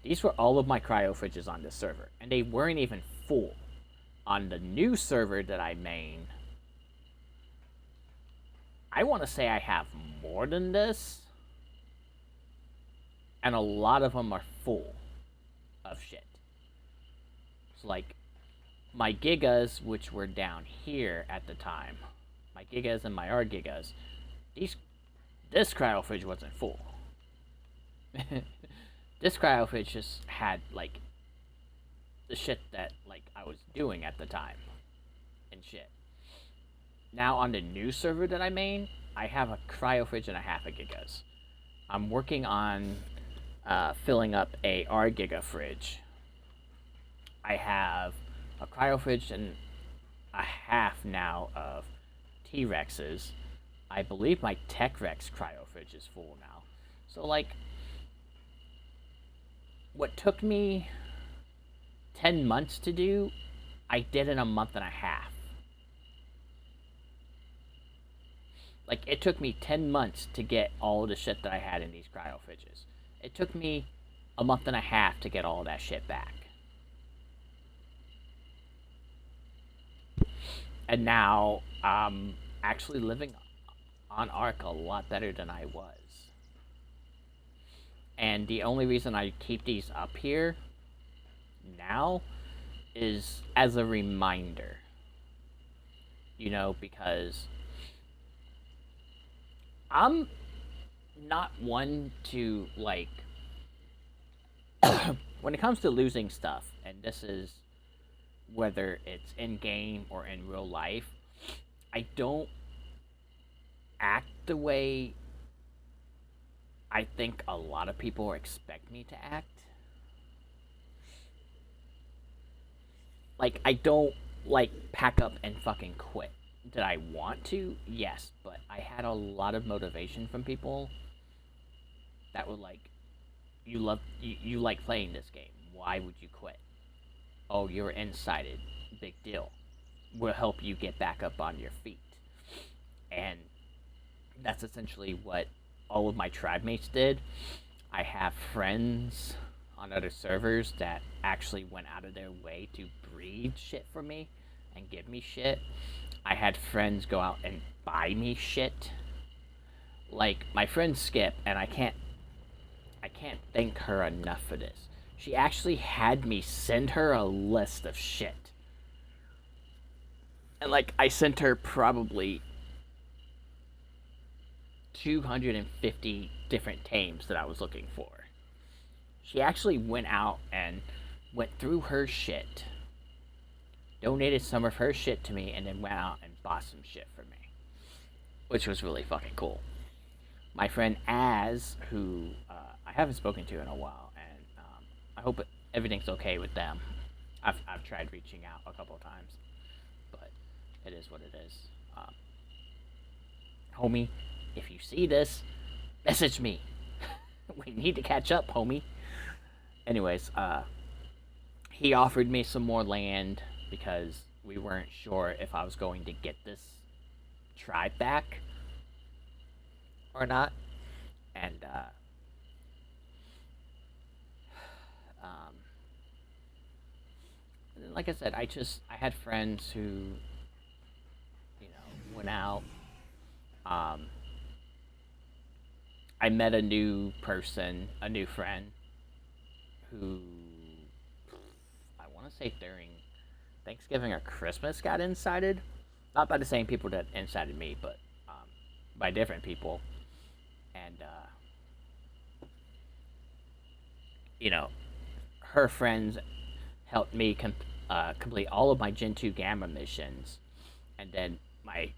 These were all of my cryo fridges on this server, and they weren't even full. On the new server that I main, I want to say I have more than this, and a lot of them are full of shit. So, like, my Gigas, which were down here at the time, my Gigas and my R Gigas, this cryo fridge wasn't full. This cryo fridge just had, like, the shit that, like, I was doing at the time and shit. Now on the new server that I main, I have a cryo fridge and a half a gigas. I'm working on filling up a R giga fridge. I have a cryo fridge and a half now of T-Rexes. I believe my Tech Rex cryo fridge is full now. So, like, what took me 10 months to do, I did in a month and a half. Like, it took me 10 months to get all the shit that I had in these cryo fridges. It took me a month and a half to get all that shit back. And now I'm actually living on Ark a lot better than I was. And the only reason I keep these up here now is as a reminder. You know, because I'm not one to, like, when it comes to losing stuff, and this is whether it's in game or in real life, I don't act the way I think a lot of people expect me to act. Like, I don't, like, pack up and fucking quit. Did I want to? Yes, but I had a lot of motivation from people that were like, you like playing this game. Why would you quit? Oh, you're incited. Big deal. We'll help you get back up on your feet. And that's essentially what all of my tribe mates did. I have friends on other servers that actually went out of their way to breed shit for me and give me shit. I had friends go out and buy me shit. Like, my friend Skip, and I can't thank her enough for this. She actually had me send her a list of shit. And, like, I sent her probably 250 different tames that I was looking for. She actually went out and went through her shit, donated some of her shit to me, and then went out and bought some shit for me, which was really fucking cool. My friend Az, who I haven't spoken to in a while, and I hope everything's okay with them. I've tried reaching out a couple of times, but it is what it is. Homie, if you see this, message me. We need to catch up, homie. Anyways, he offered me some more land because we weren't sure if I was going to get this tribe back or not. And like I said, I had friends who, you went out. Um, I met a new person, a new friend, who I want to say during Thanksgiving or Christmas got incited. Not by the same people that incited me, but by different people. And, you know, her friends helped me complete all of my Gen 2 Gamma missions. And then my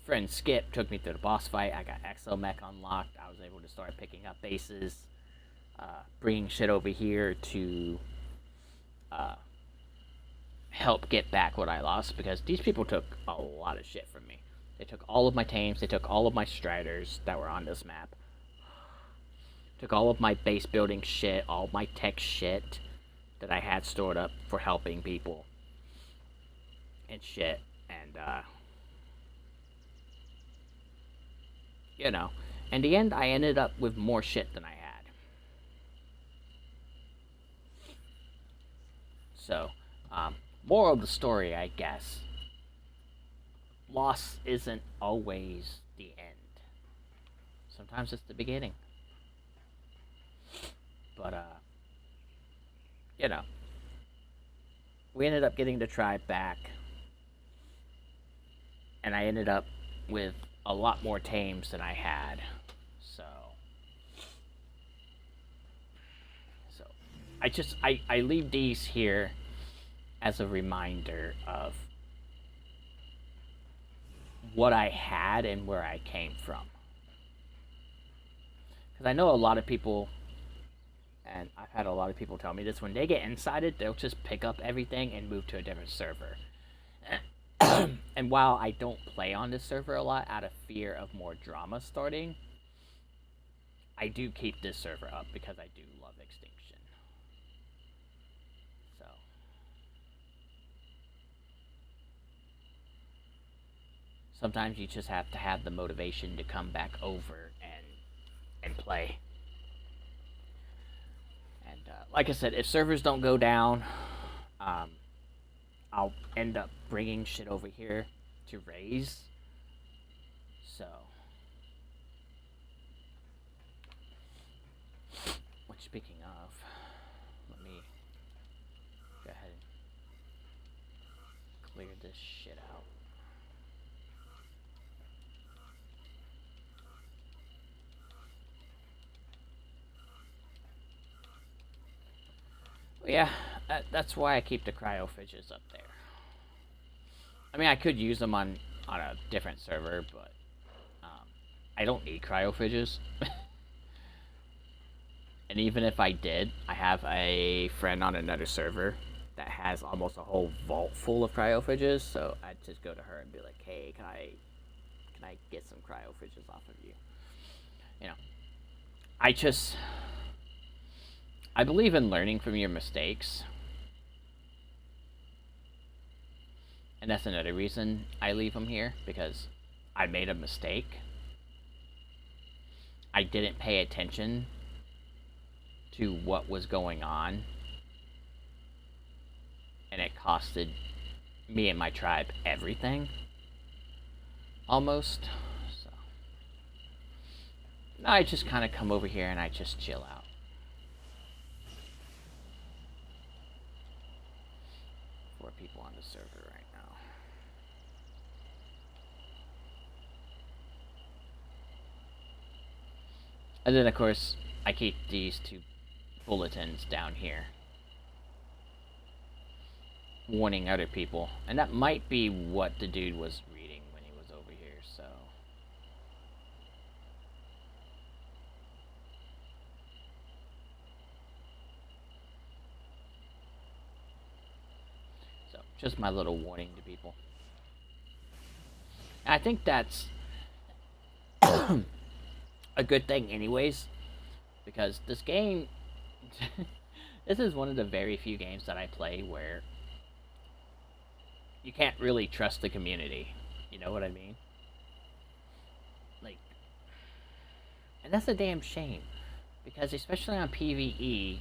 friend Skip took me through the boss fight. I got Exomech unlocked. I was able to start picking up bases, bringing shit over here to help get back what I lost, because these people took a lot of shit from me. They took all of my tames, they took all of my striders that were on this map, took all of my base building shit, all my tech shit that I had stored up for helping people and shit. And, you know, in the end, I ended up with more shit than I had. So, moral of the story, I guess, loss isn't always the end. Sometimes it's the beginning. But, you know, we ended up getting the tribe back, and I ended up with a lot more tames than I had. So I leave these here as a reminder of what I had and where I came from. Because I know a lot of people, and I've had a lot of people tell me this, when they get incited, they'll just pick up everything and move to a different server. And while I don't play on this server a lot out of fear of more drama starting, I do keep this server up because I do love Extinction. So, sometimes you just have to have the motivation to come back over and play. And like I said, if servers don't go down, I'll end up bringing shit over here to raise. So, which, speaking of, let me go ahead and clear this shit out. Well, yeah, that's why I keep the cryophages up there. I mean, I could use them on a different server, but I don't need cryophages. And even if I did, I have a friend on another server that has almost a whole vault full of cryophages, so I'd just go to her and be like, hey, can I get some cryophages off of you? You know, I believe in learning from your mistakes. And that's another reason I leave them here, because I made a mistake. I didn't pay attention to what was going on, and it costed me and my tribe everything, almost. So now I just kind of come over here and I just chill out. Four people on the server right now. And then, of course, I keep these two bulletins down here, warning other people. And that might be what the dude was reading when he was over here, so. So, just my little warning to people. And I think that's a good thing anyways, because this game this is one of the very few games that I play where you can't really trust the community. You know what I mean? Like, and that's a damn shame, because especially on PvE,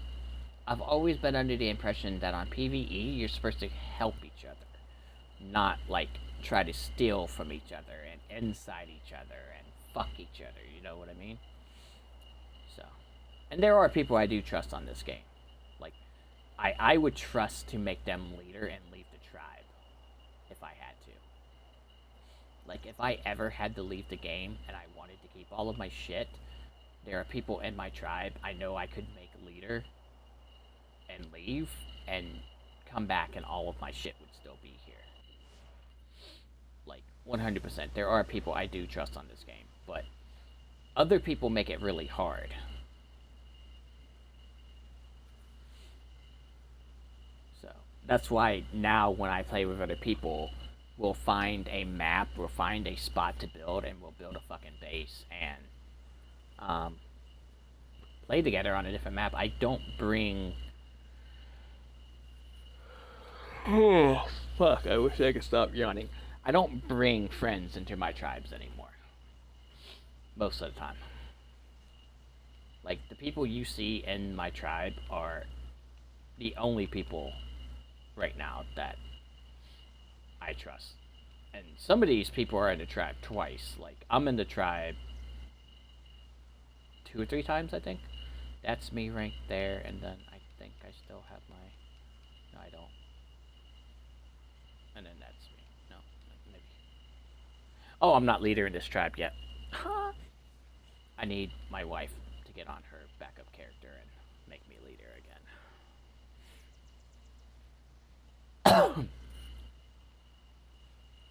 I've always been under the impression that on PvE you're supposed to help each other, not like try to steal from each other and inside each other and fuck each other. You know what I mean? So, and there are people I do trust on this game. Like, I would trust to make them leader and leave the tribe if I had to. Like, if I ever had to leave the game and I wanted to keep all of my shit, there are people in my tribe I know I could make leader and leave and come back and all of my shit would still be here. Like, 100%. There are people I do trust on this game, but other people make it really hard. So, that's why now when I play with other people, we'll find a map, we'll find a spot to build, and we'll build a fucking base and play together on a different map. I don't bring... Oh, fuck, I wish I could stop yawning. I don't bring friends into my tribes anymore. Most of the time. Like, the people you see in my tribe are the only people right now that I trust. And some of these people are in the tribe twice. Like, I'm in the tribe 2 or 3 times, I think. That's me right there, and then I think I still have my... No, I don't. And then that's me. No, maybe. Oh, I'm not leader in this tribe yet. I need my wife to get on her backup character and make me leader again.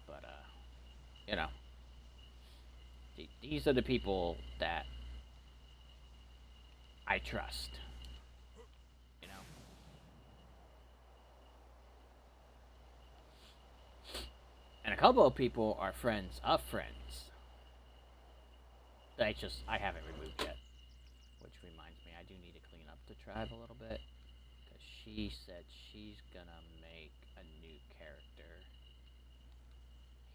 But, you know. These are the people that I trust. You know? And a couple of people are friends of friends. That I haven't removed yet. Which reminds me, I do need to clean up the tribe a little bit. Because she said she's gonna make a new character.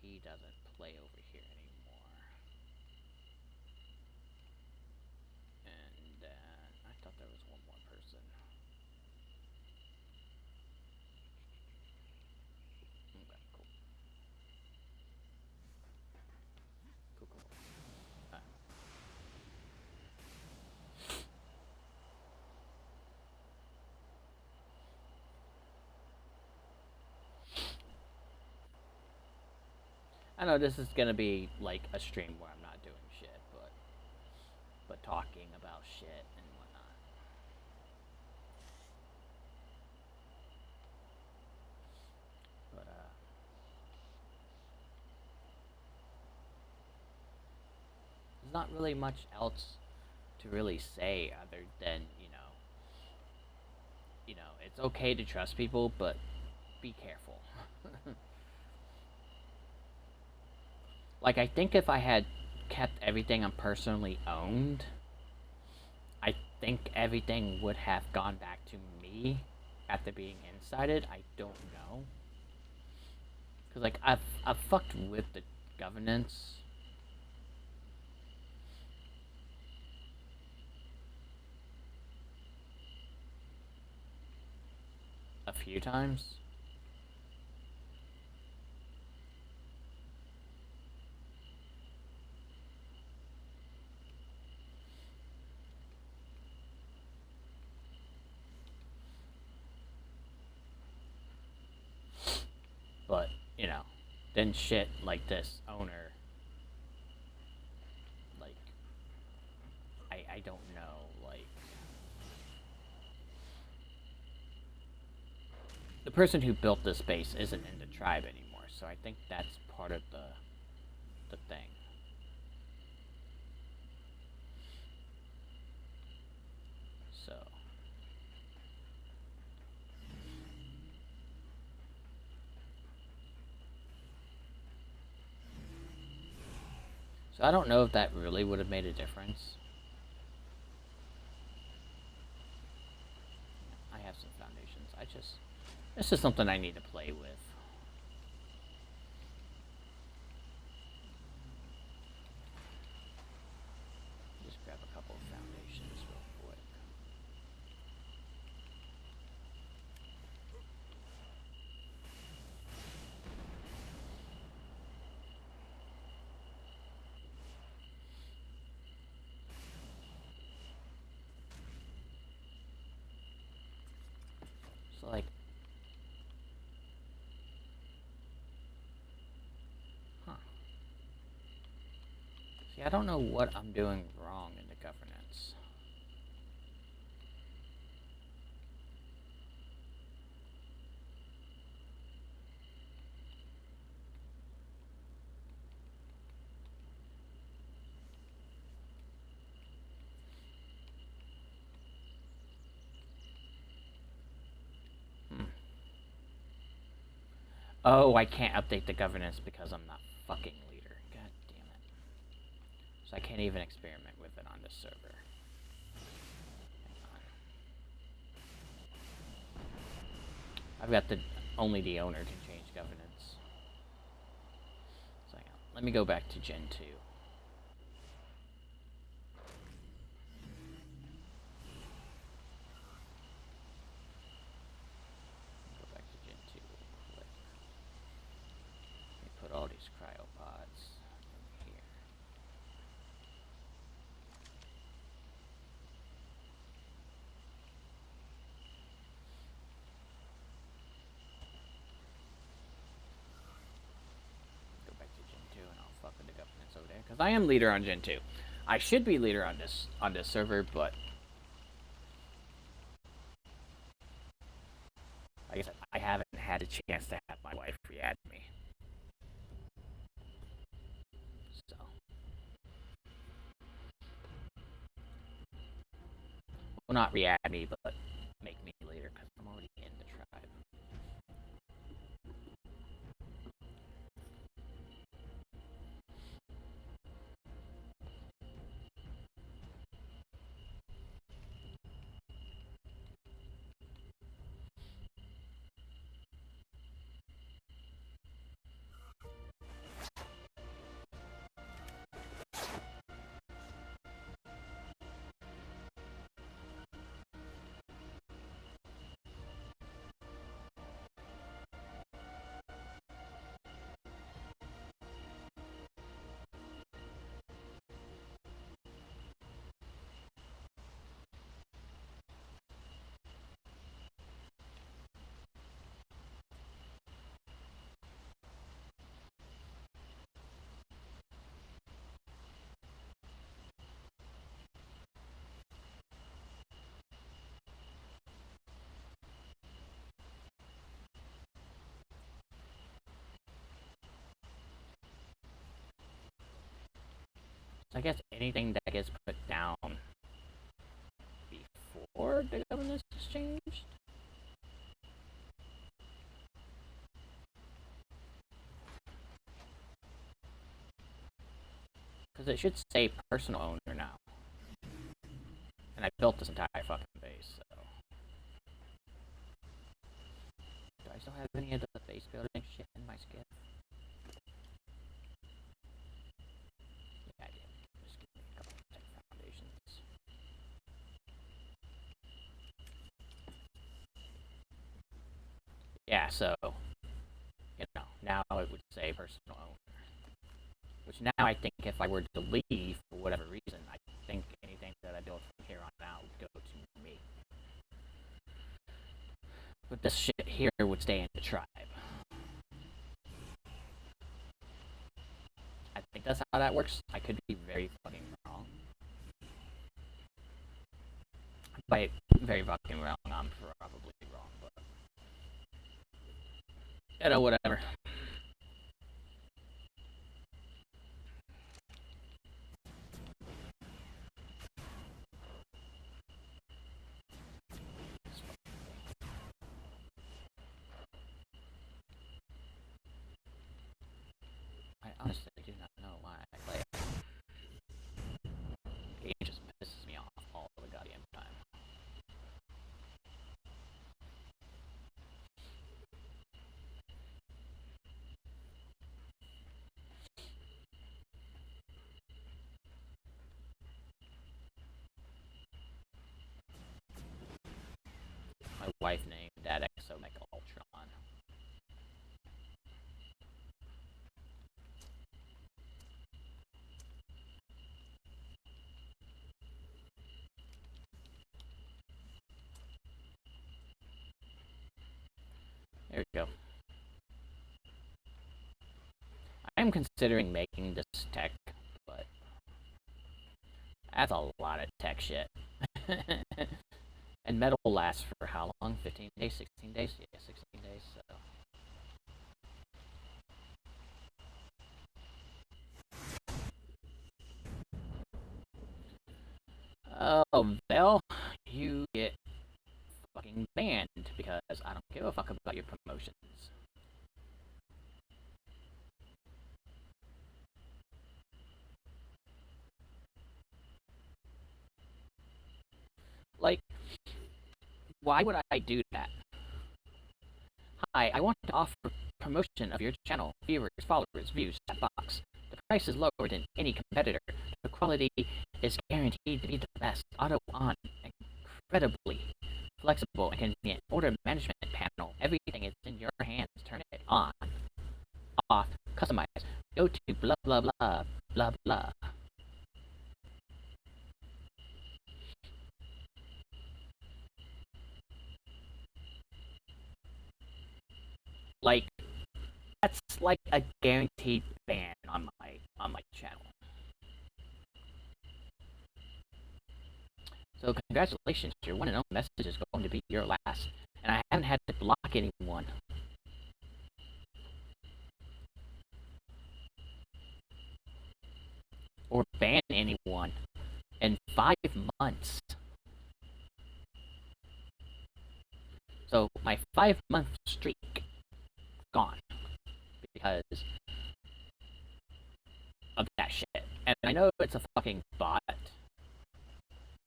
He doesn't play over here anymore. And I thought there was one more person. Okay, cool. Cool. I know this is gonna be like a stream where I'm not doing shit, but talking about shit and whatnot. But there's not really much else to really say other than it's okay to trust people, but be careful. Like, I think if I had kept everything I personally owned, I think everything would have gone back to me after being insided. I don't know. Because, like, I've fucked with the governance. A few times. But, then shit like this owner, like, I don't know, like, the person who built this base isn't in the tribe anymore, so I think that's part of the thing. So I don't know if that really would have made a difference. I have some foundations. This is something I need to play with. Just grab a couple of foundations real quick. So, like... Huh. See, I don't know what I'm doing wrong in the governance. Oh, I can't update the governance because I'm not fucking leader. God damn it. So I can't even experiment with it on this server. I've got only the owner can change governance. So hang on. Let me go back to Gen 2. Go back to Gen 2 real quick. Let me put all these cryopods in here. Go back to Gen 2 and I'll fuck with the governance over there. Because I am leader on Gen 2. I should be leader on this server, but I guess I haven't had a chance to have my wife re-add me. So. Well, not re-add me, but make me leader, because I'm already in the tribe. I guess anything that gets put down before the governance is changed? Because it should say personal owner now. And I built this entire fucking base, so... Do I still have any of the base building shit in my skip? Yeah, I did. Just give me a couple of tech foundations. Yeah, so... You know, now it would say personal owner. Which now I think if I were to leave, for whatever reason, I think anything that I build from here on out would go to me. But this shit here would stay in the tribe. I think that's how that works. I could be very fucking wrong. By very fucking wrong, I'm probably wrong, but... You know, whatever. I honestly do not know why I play it. The game just pisses me off all the goddamn time. My wife named that Exomech Ultron. There we go. I am considering making this tech, but that's a lot of tech shit. And metal lasts for how long? 15 days? 16 days? Yeah, 16 days, so... Oh, Vel, you get fucking banned because I don't give a fuck about your promotions. Like, why would I do that? Hi, I want to offer promotion of your channel, viewers, followers, views, chat box. The price is lower than any competitor. The quality is guaranteed to be the best. Auto on, incredibly flexible and convenient. Order management panel. Everything is in your hands. Turn it on, off, customize. Go to blah blah blah blah blah. Like, that's like a guaranteed ban on my channel. So congratulations, your one and only message is going to be your last. And I haven't had to block anyone. Or ban anyone in 5 months. So my 5-month streak gone because of that shit. And I know it's a fucking bot,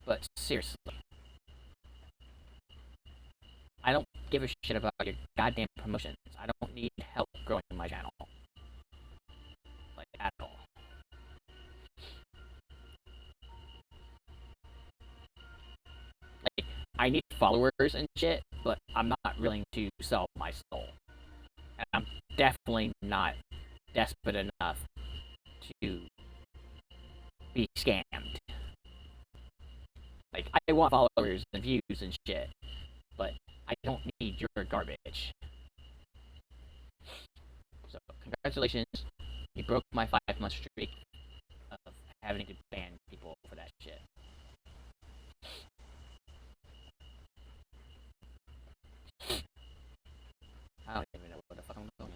but seriously, I don't give a shit about your goddamn promotions. I don't need help growing my channel. Like, at all. Like, I need followers and shit, but I'm not willing to sell my soul. And I'm definitely not desperate enough to be scammed. Like, I want followers and views and shit, but I don't need your garbage. So, congratulations. You broke my 5-month streak of having to ban people for that shit. I don't even know what the fuck I'm doing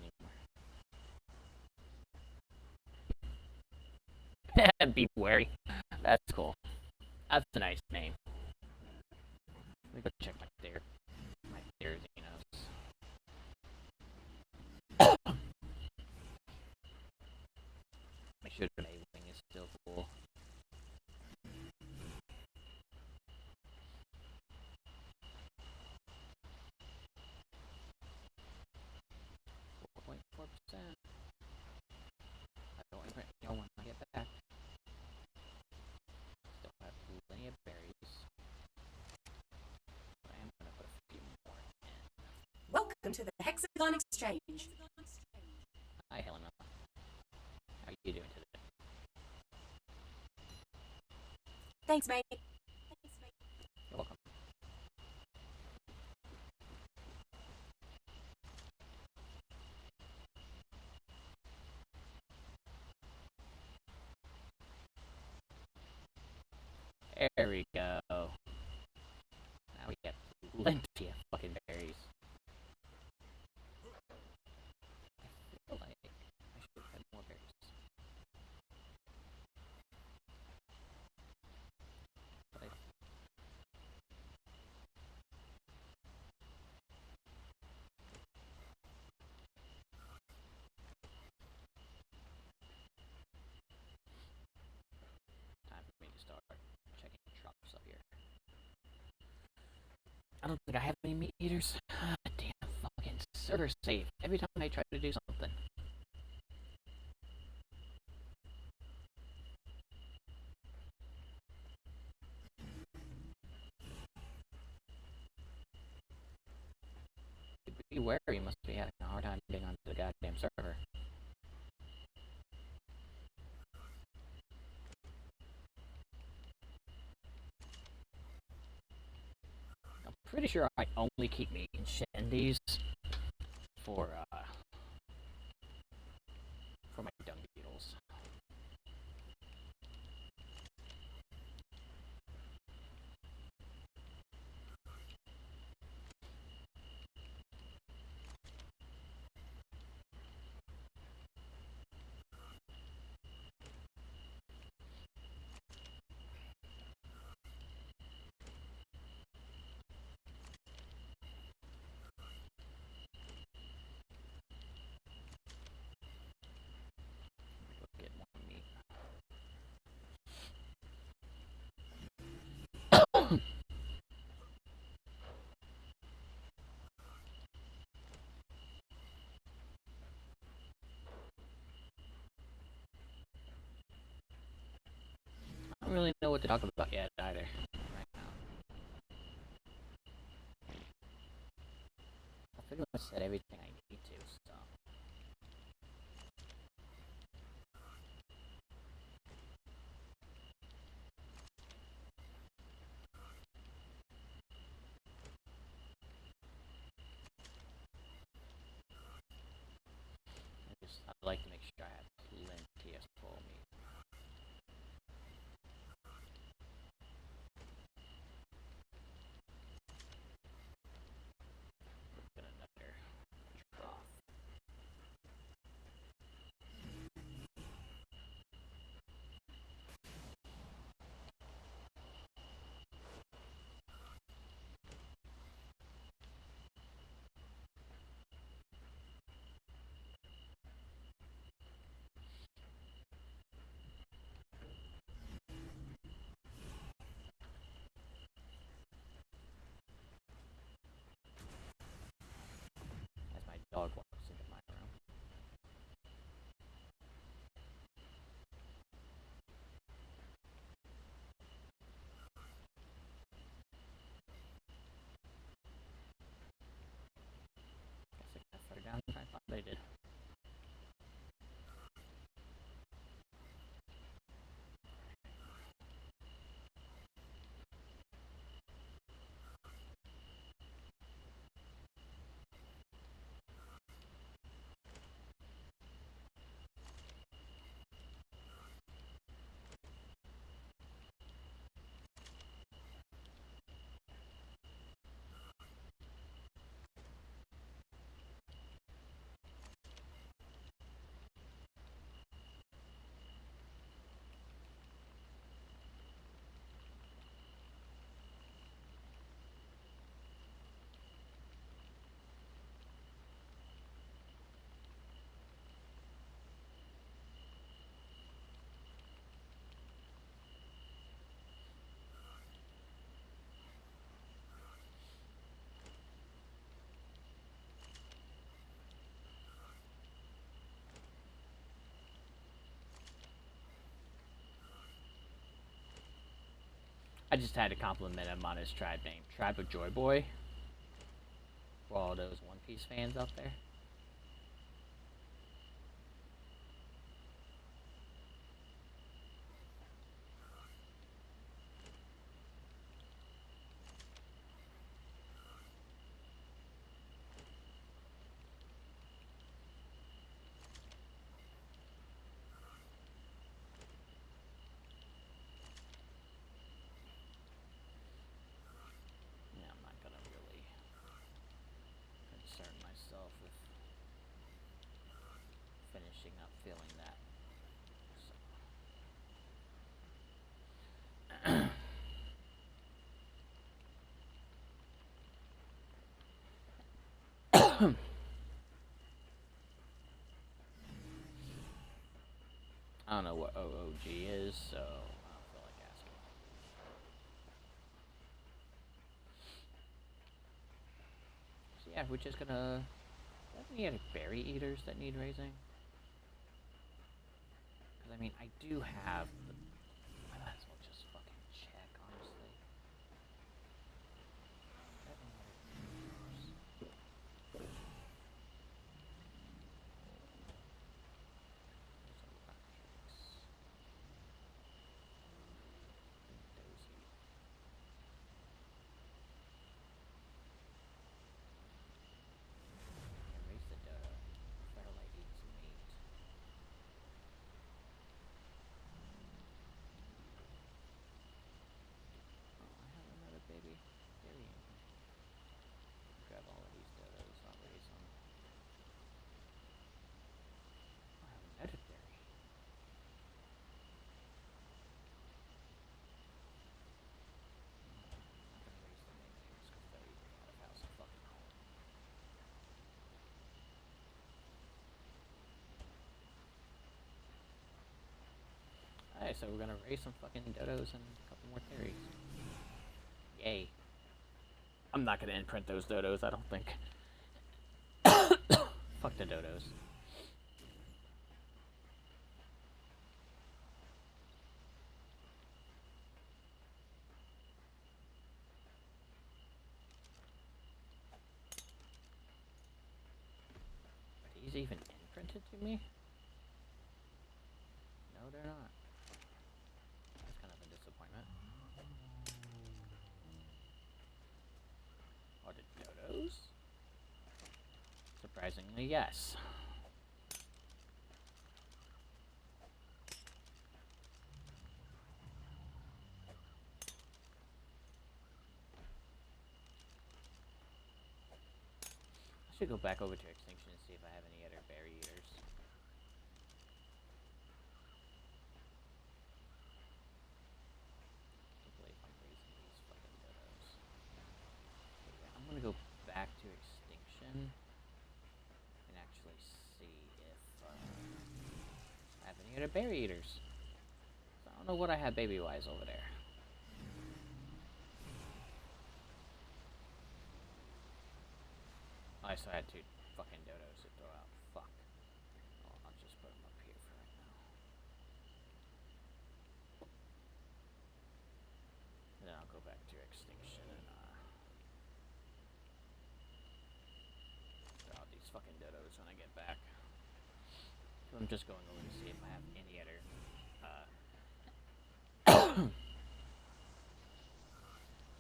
anymore. Be wary. That's cool. That's a nice name. Let me go check my Xenos. Make sure the A-Wing is still full. .4%. I don't even know when I get back. Still have plenty of berries. But I am gonna put a few more in. Welcome to the Hexagon Exchange. Hi, Helena. How are you doing today? Thanks, mate. You're welcome. There we go. Now we get plenty of fucking berries. I feel like I should have more berries. But time for me to start checking shops up here. I don't think I have any meat eaters. Ah, damn fucking server save. Every time I try to do something. Be wary, you must be having a hard time getting onto the goddamn server. I'm pretty sure I only keep meat and shit in these for my dung beetles. Go get more meat. I don't really know what to talk about yet either. Right now, I pretty much said everything I need to. So. I'd like to make sure I have plenty of spoil meat. Get another trough. As my dog walks into my room. Guess I got further down than I thought I did. I just had to compliment him on his tribe name, Tribe of Joy Boy. For all those One Piece fans out there. Yeah, I'm not gonna really concern myself with finishing up feeling that. So. I don't know what OOG is, so I don't feel like asking. So yeah, we're just gonna... Do we have any berry eaters that need raising? Because I mean, I do have the... I might as well just fucking check, honestly. Erase the Okay, so we're gonna raise some fucking dodos and a couple more terries. Yay. I'm not gonna imprint those dodos, I don't think. Fuck the dodos. Are these even imprinted to me? No, they're not. That's kind of a disappointment. Are the dodos? Surprisingly, yes. I should go back over to Extinction and see if I have any other berry eaters. Hopefully if I'm raising these fucking dodos. Okay, yeah, I'm gonna go back to Extinction and actually see if I have any other berry eaters. So I don't know what I have baby-wise over there. I still had 2 fucking dodos to throw out. Fuck. Well, I'll just put them up here for right now. And then I'll go back to Extinction and throw out these fucking dodos when I get back. So I'm just going over to see if I have any other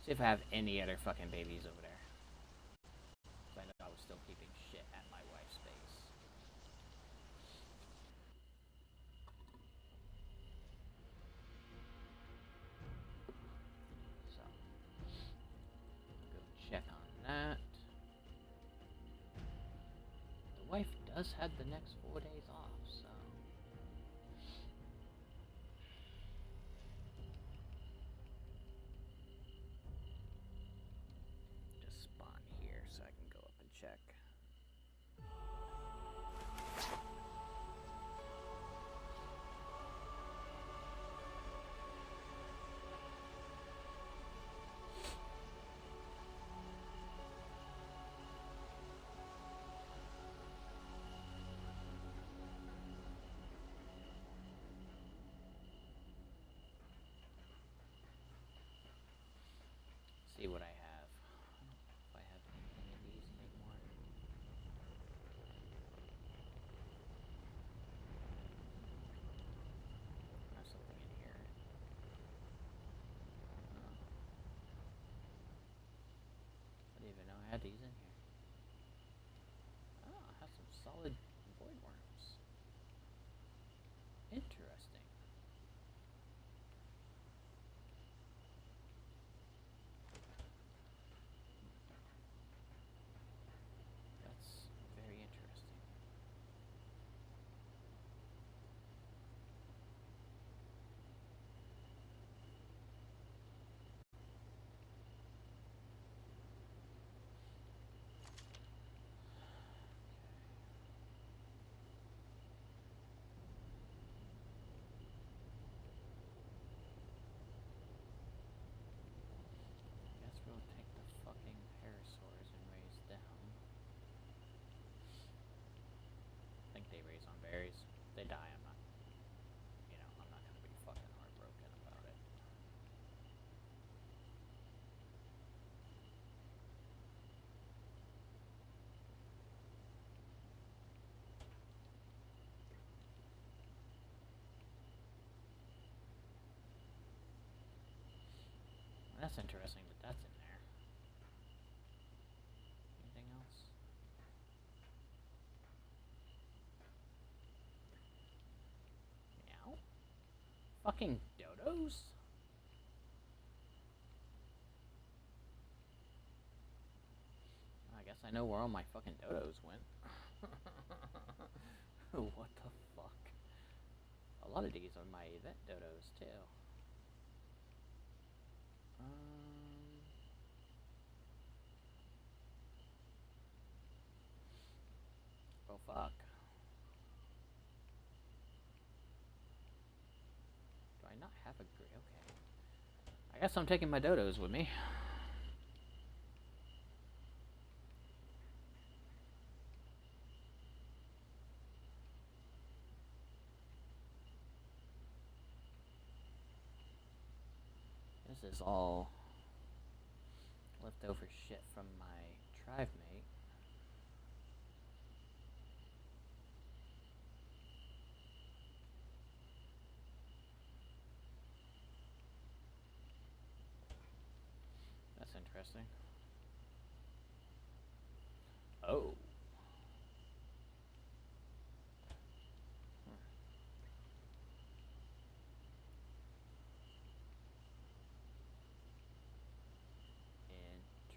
see if I have any other fucking babies over there. I know I was still keeping shit at my wife's base. So, go check on that. The wife does have the next 4 days off, so. Just spawn here so I can go up and check. See what I have. I don't know if I have anything of these anymore. There's something in here. Oh. I didn't even know I had these in here. Oh, I have some solid void worms. Interesting. That's very interesting. Guess we'll take the fucking parasaurs and raise them. I think they raise on berries. If they die, I'm not, I'm not gonna be fucking heartbroken about it. That's interesting that that's in there. Anything else? Meow? Fucking dodos? I guess I know where all my fucking dodos went. What the fuck? A lot of these are my event dodos too. Oh fuck. Do I agree. Okay. I guess I'm taking my dodos with me. This is all leftover shit from my tribe mate. That's interesting. Oh.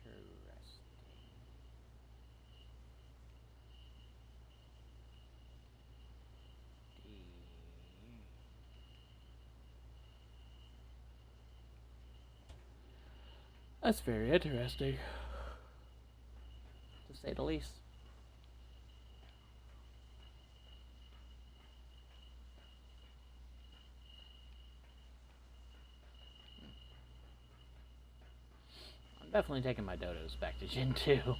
Interesting. That's very interesting, to say the least. I'm definitely taking my dodos back to Gen 2.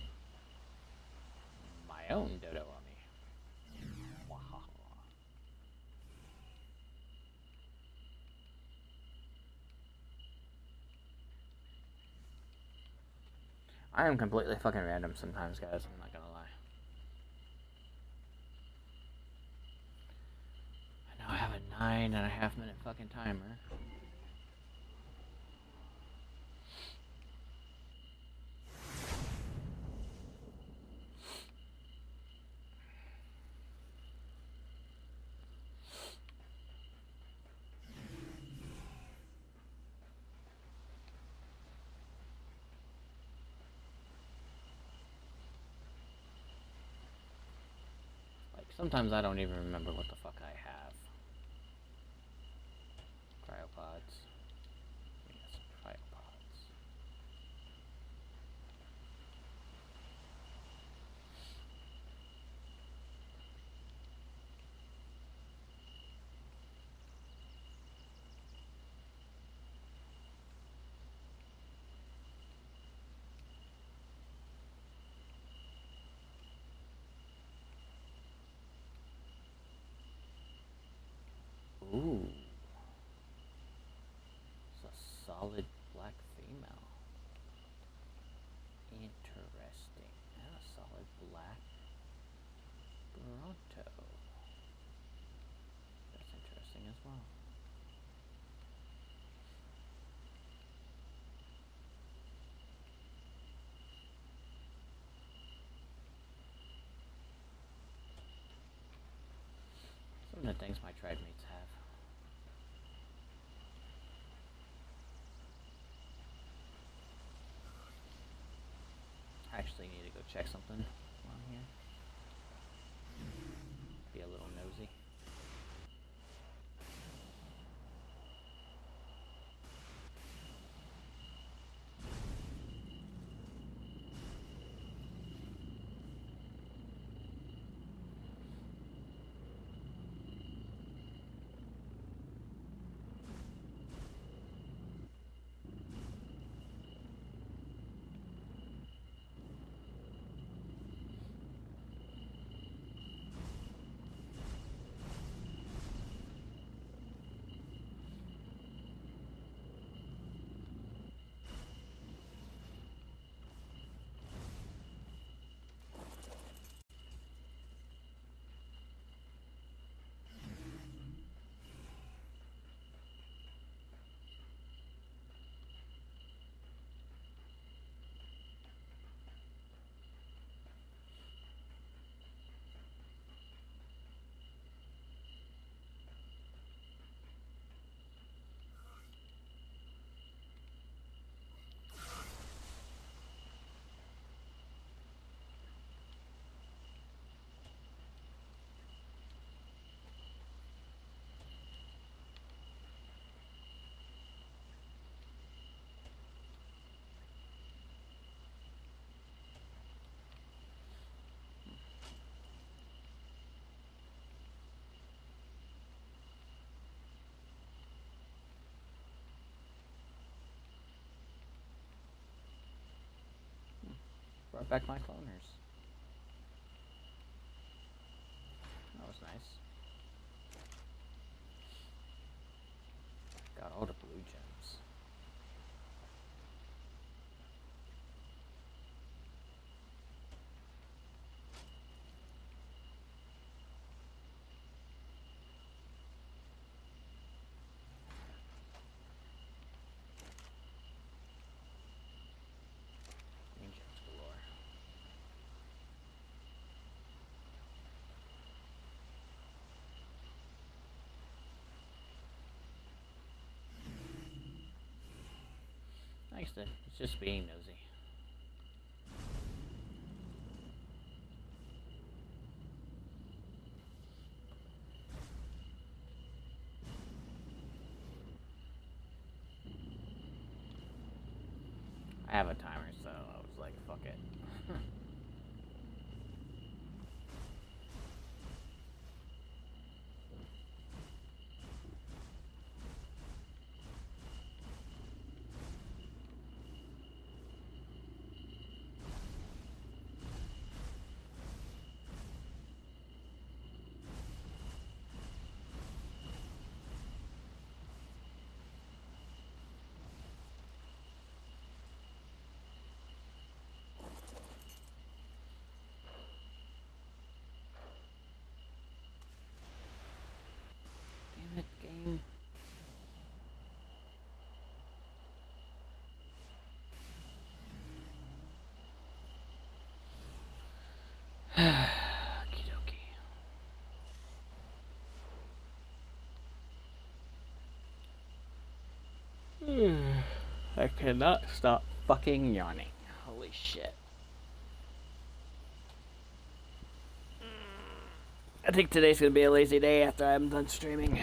My own dodo army. I am completely fucking random sometimes, guys. I'm not gonna lie. I know I have a 9.5-minute fucking timer. Like, sometimes I don't even remember what the fuck I have. Cryopods. Yes, cryopods. Ooh. It's a solid black female. Interesting. And a solid black Bronto. That's interesting as well. Some of the things my tribe mates have. I actually need to go check something while I'm here. Be a little nosy. brought back my cloners. That was nice. Got all the blue gems. Green gems galore. Thanks, Dad. It's just being nosy. I have a timer, so I was like, fuck it. Damn it, game. Okie dokie. I cannot stop fucking yawning. Holy shit. I think today's gonna be a lazy day after I'm done streaming.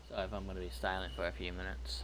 So if I'm gonna be silent for a few minutes.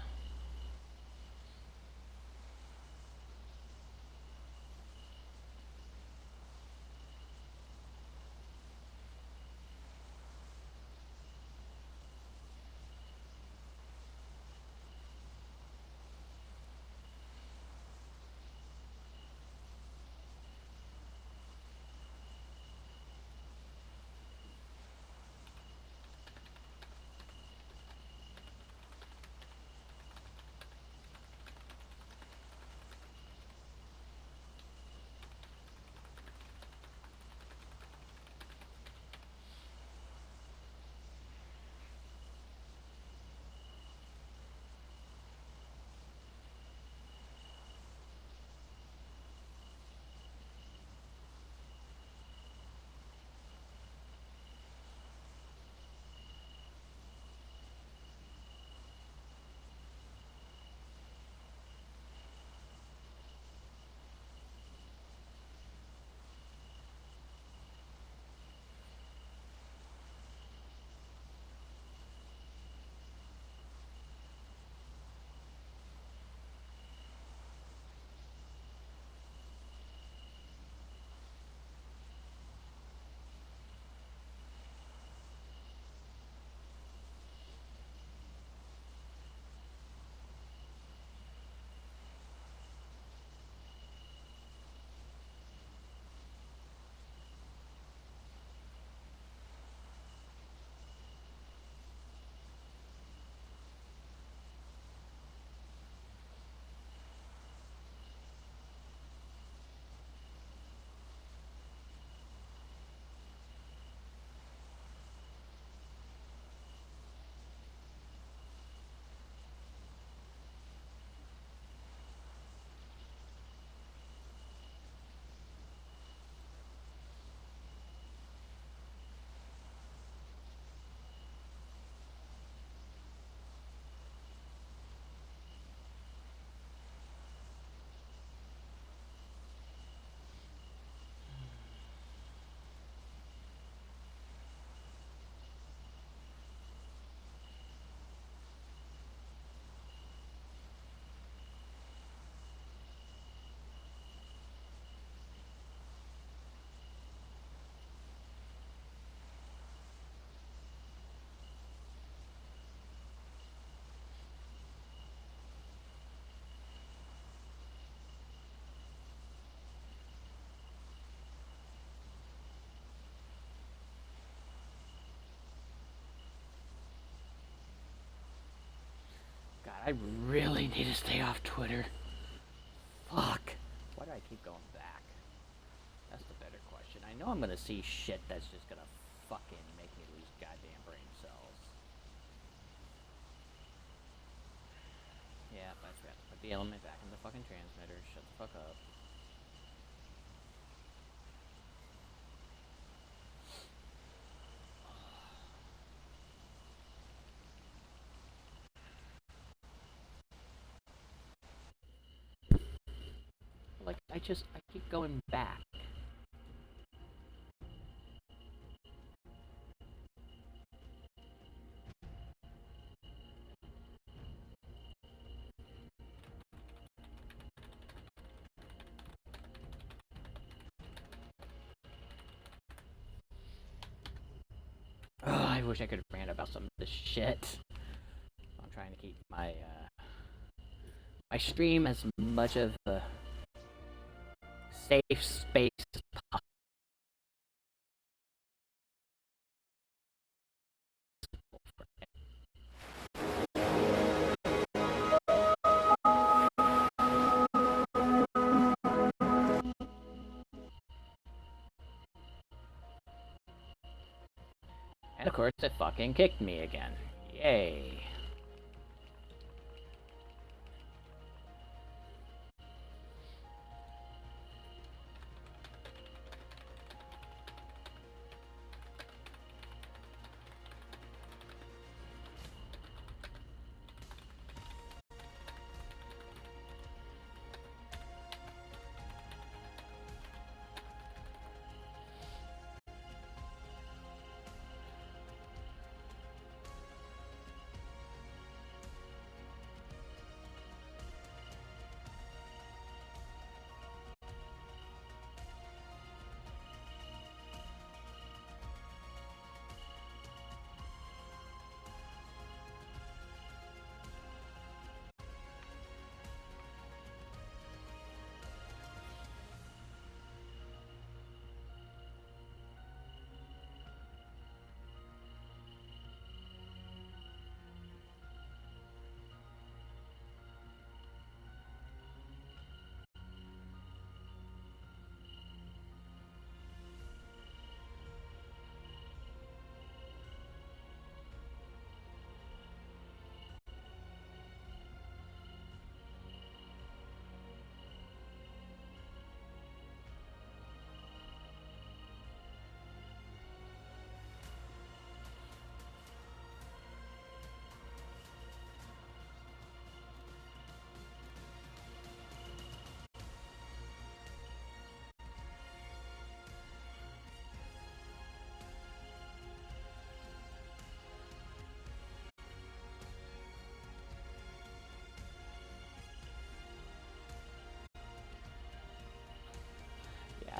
I really need to stay off Twitter. Fuck. Why do I keep going back? That's the better question. I know I'm gonna see shit that's just gonna fucking make me lose goddamn brain cells. Yeah, I forgot to put the element back in the fucking transmitter. Shut the fuck up. Like, I keep going back. Oh, I wish I could rant about some of this shit. I'm trying to keep my my stream as much of a safe space as possible. And of course, it fucking kicked me again. Yay.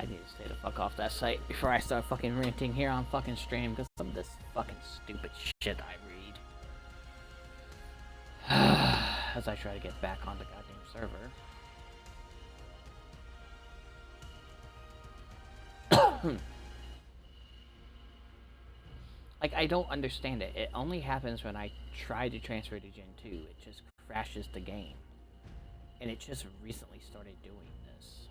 I need to stay the fuck off that site before I start fucking ranting here on fucking stream because some of this fucking stupid shit I read. As I try to get back on the goddamn server. Like, I don't understand it. It only happens when I try to transfer to Gen 2. It just crashes the game. And it just recently started doing this.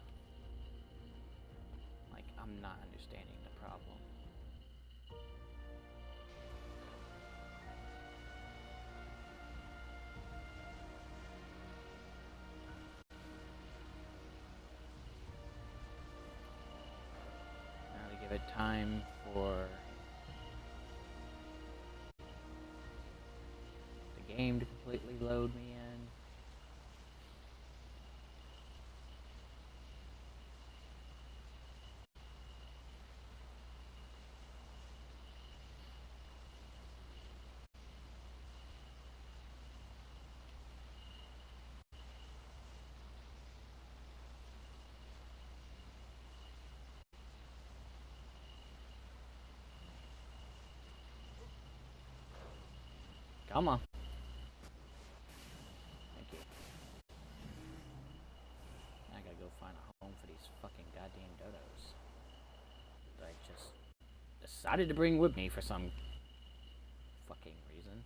Like, I'm not understanding the problem. Now to give it time for the game to completely load me in. Come on. Thank you. I gotta go find a home for these fucking goddamn dodos that I just decided to bring with me for some fucking reason.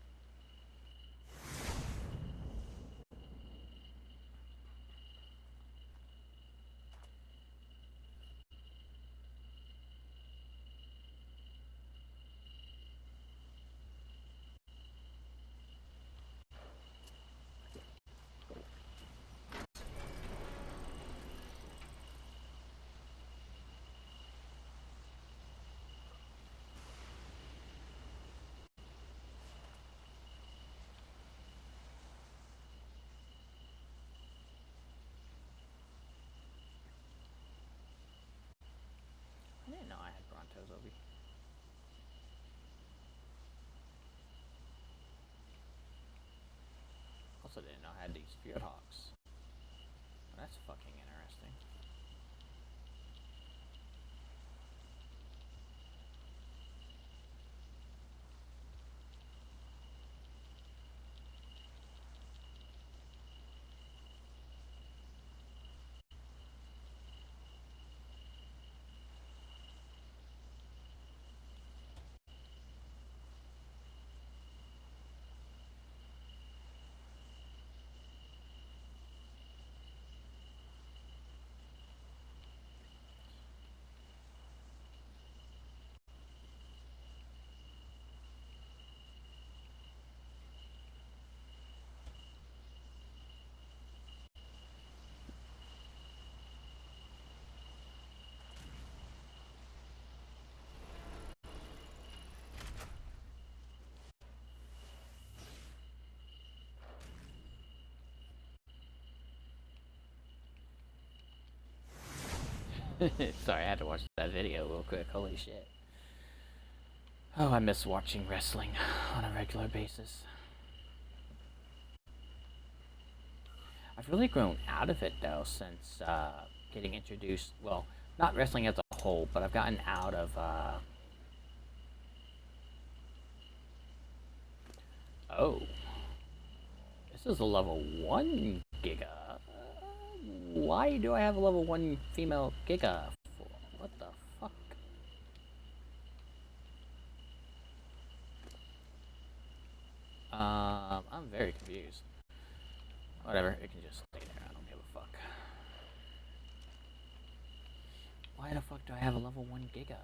Sorry, I had to watch that video real quick. Holy shit. Oh, I miss watching wrestling on a regular basis. I've really grown out of it, though, since getting introduced... Well, not wrestling as a whole, but I've gotten out of... Oh. This is a level 1 Giga. Why do I have a level 1 female Giga for? What the fuck? I'm very confused. Whatever, it can just stay there. I don't give a fuck. Why the fuck do I have a level 1 Giga?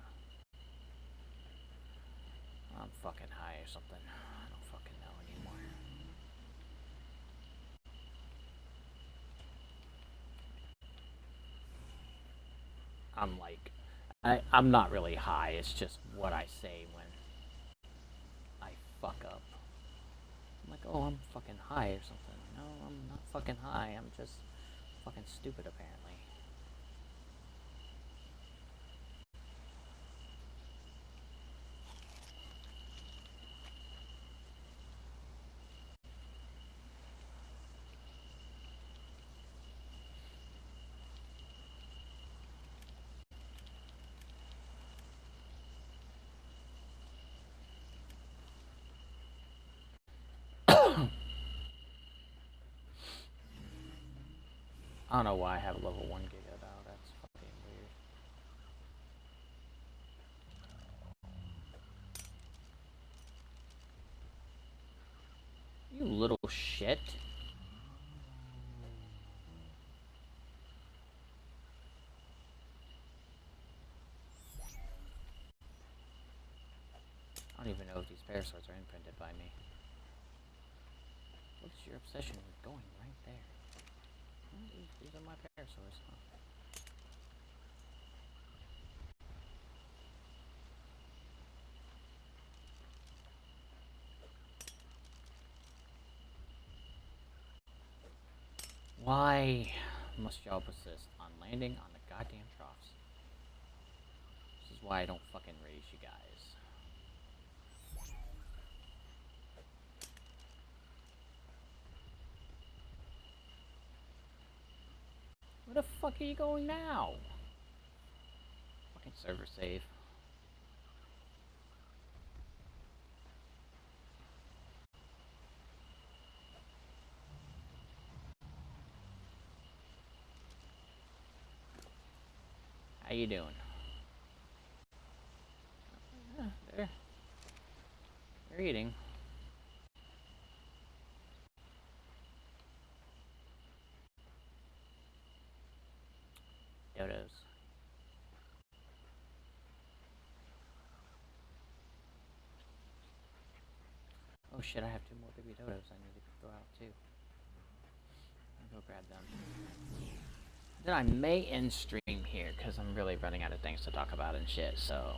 I'm fucking high or something. I don't fucking know anymore. I'm like... I'm not really high, it's just what I say when I fuck up. I'm like, oh, I'm fucking high or something. No, I'm not fucking high, I'm just fucking stupid apparently. I don't know why I have a level 1 Giga though, that's fucking weird. You little shit. I don't even know if these parasaurs are imprinted by me. What's your obsession with going right there? Well, these are my parasaurs, huh? Why must y'all persist on landing on the goddamn troughs? This is why I don't fucking raise you guys. Where the fuck are you going now? Fucking server save. How you doing? They're eating. Dodos. Oh shit, I have 2 more baby dodos I need to throw out too. I'll go grab them. Then I may end stream here, because I'm really running out of things to talk about and shit, so...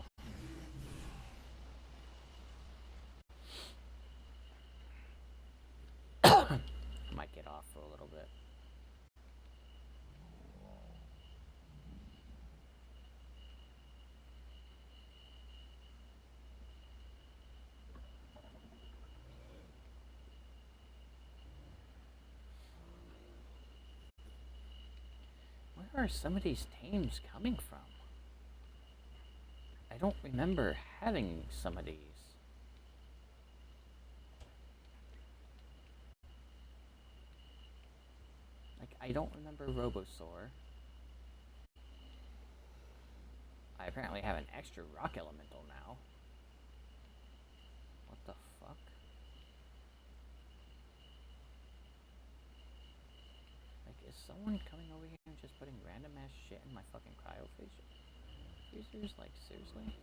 I might get off for a little bit. Where are some of these tames coming from? I don't remember having some of these. Like, I don't remember Robosaur. I apparently have an extra rock elemental now. What the fuck? Like, is someone coming over here and just putting random ass shit in my fucking cryo freezers? Like, seriously?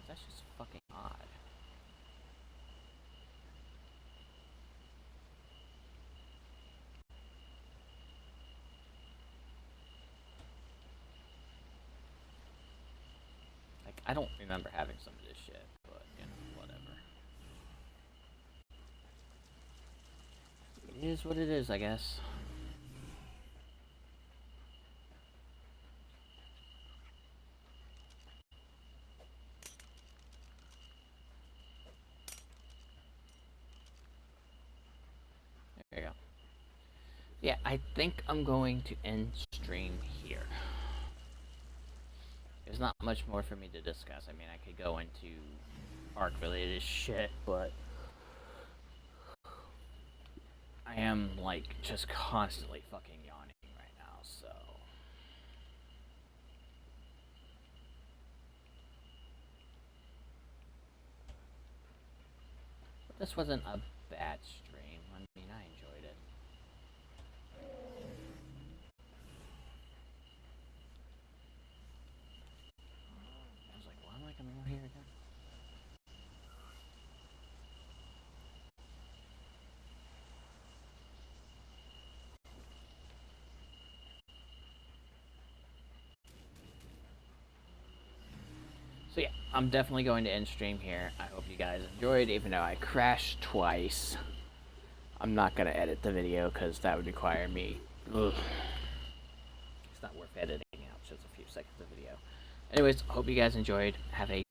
That's just fucking odd. Like, I don't remember having some of this shit, but, you know, whatever. is what it is, I guess. There you go. Yeah, I think I'm going to end stream here. There's not much more for me to discuss. I mean, I could go into ARC-related shit, but I am, like, just constantly fucking yawning right now, so... But this wasn't a bad stream. I mean, I enjoyed it. I was like, why am I coming over here again? So yeah, I'm definitely going to end stream here. I hope you guys enjoyed, even though I crashed twice. I'm not going to edit the video because that would require me. Ugh. It's not worth editing out just a few seconds of video. Anyways, hope you guys enjoyed. Have a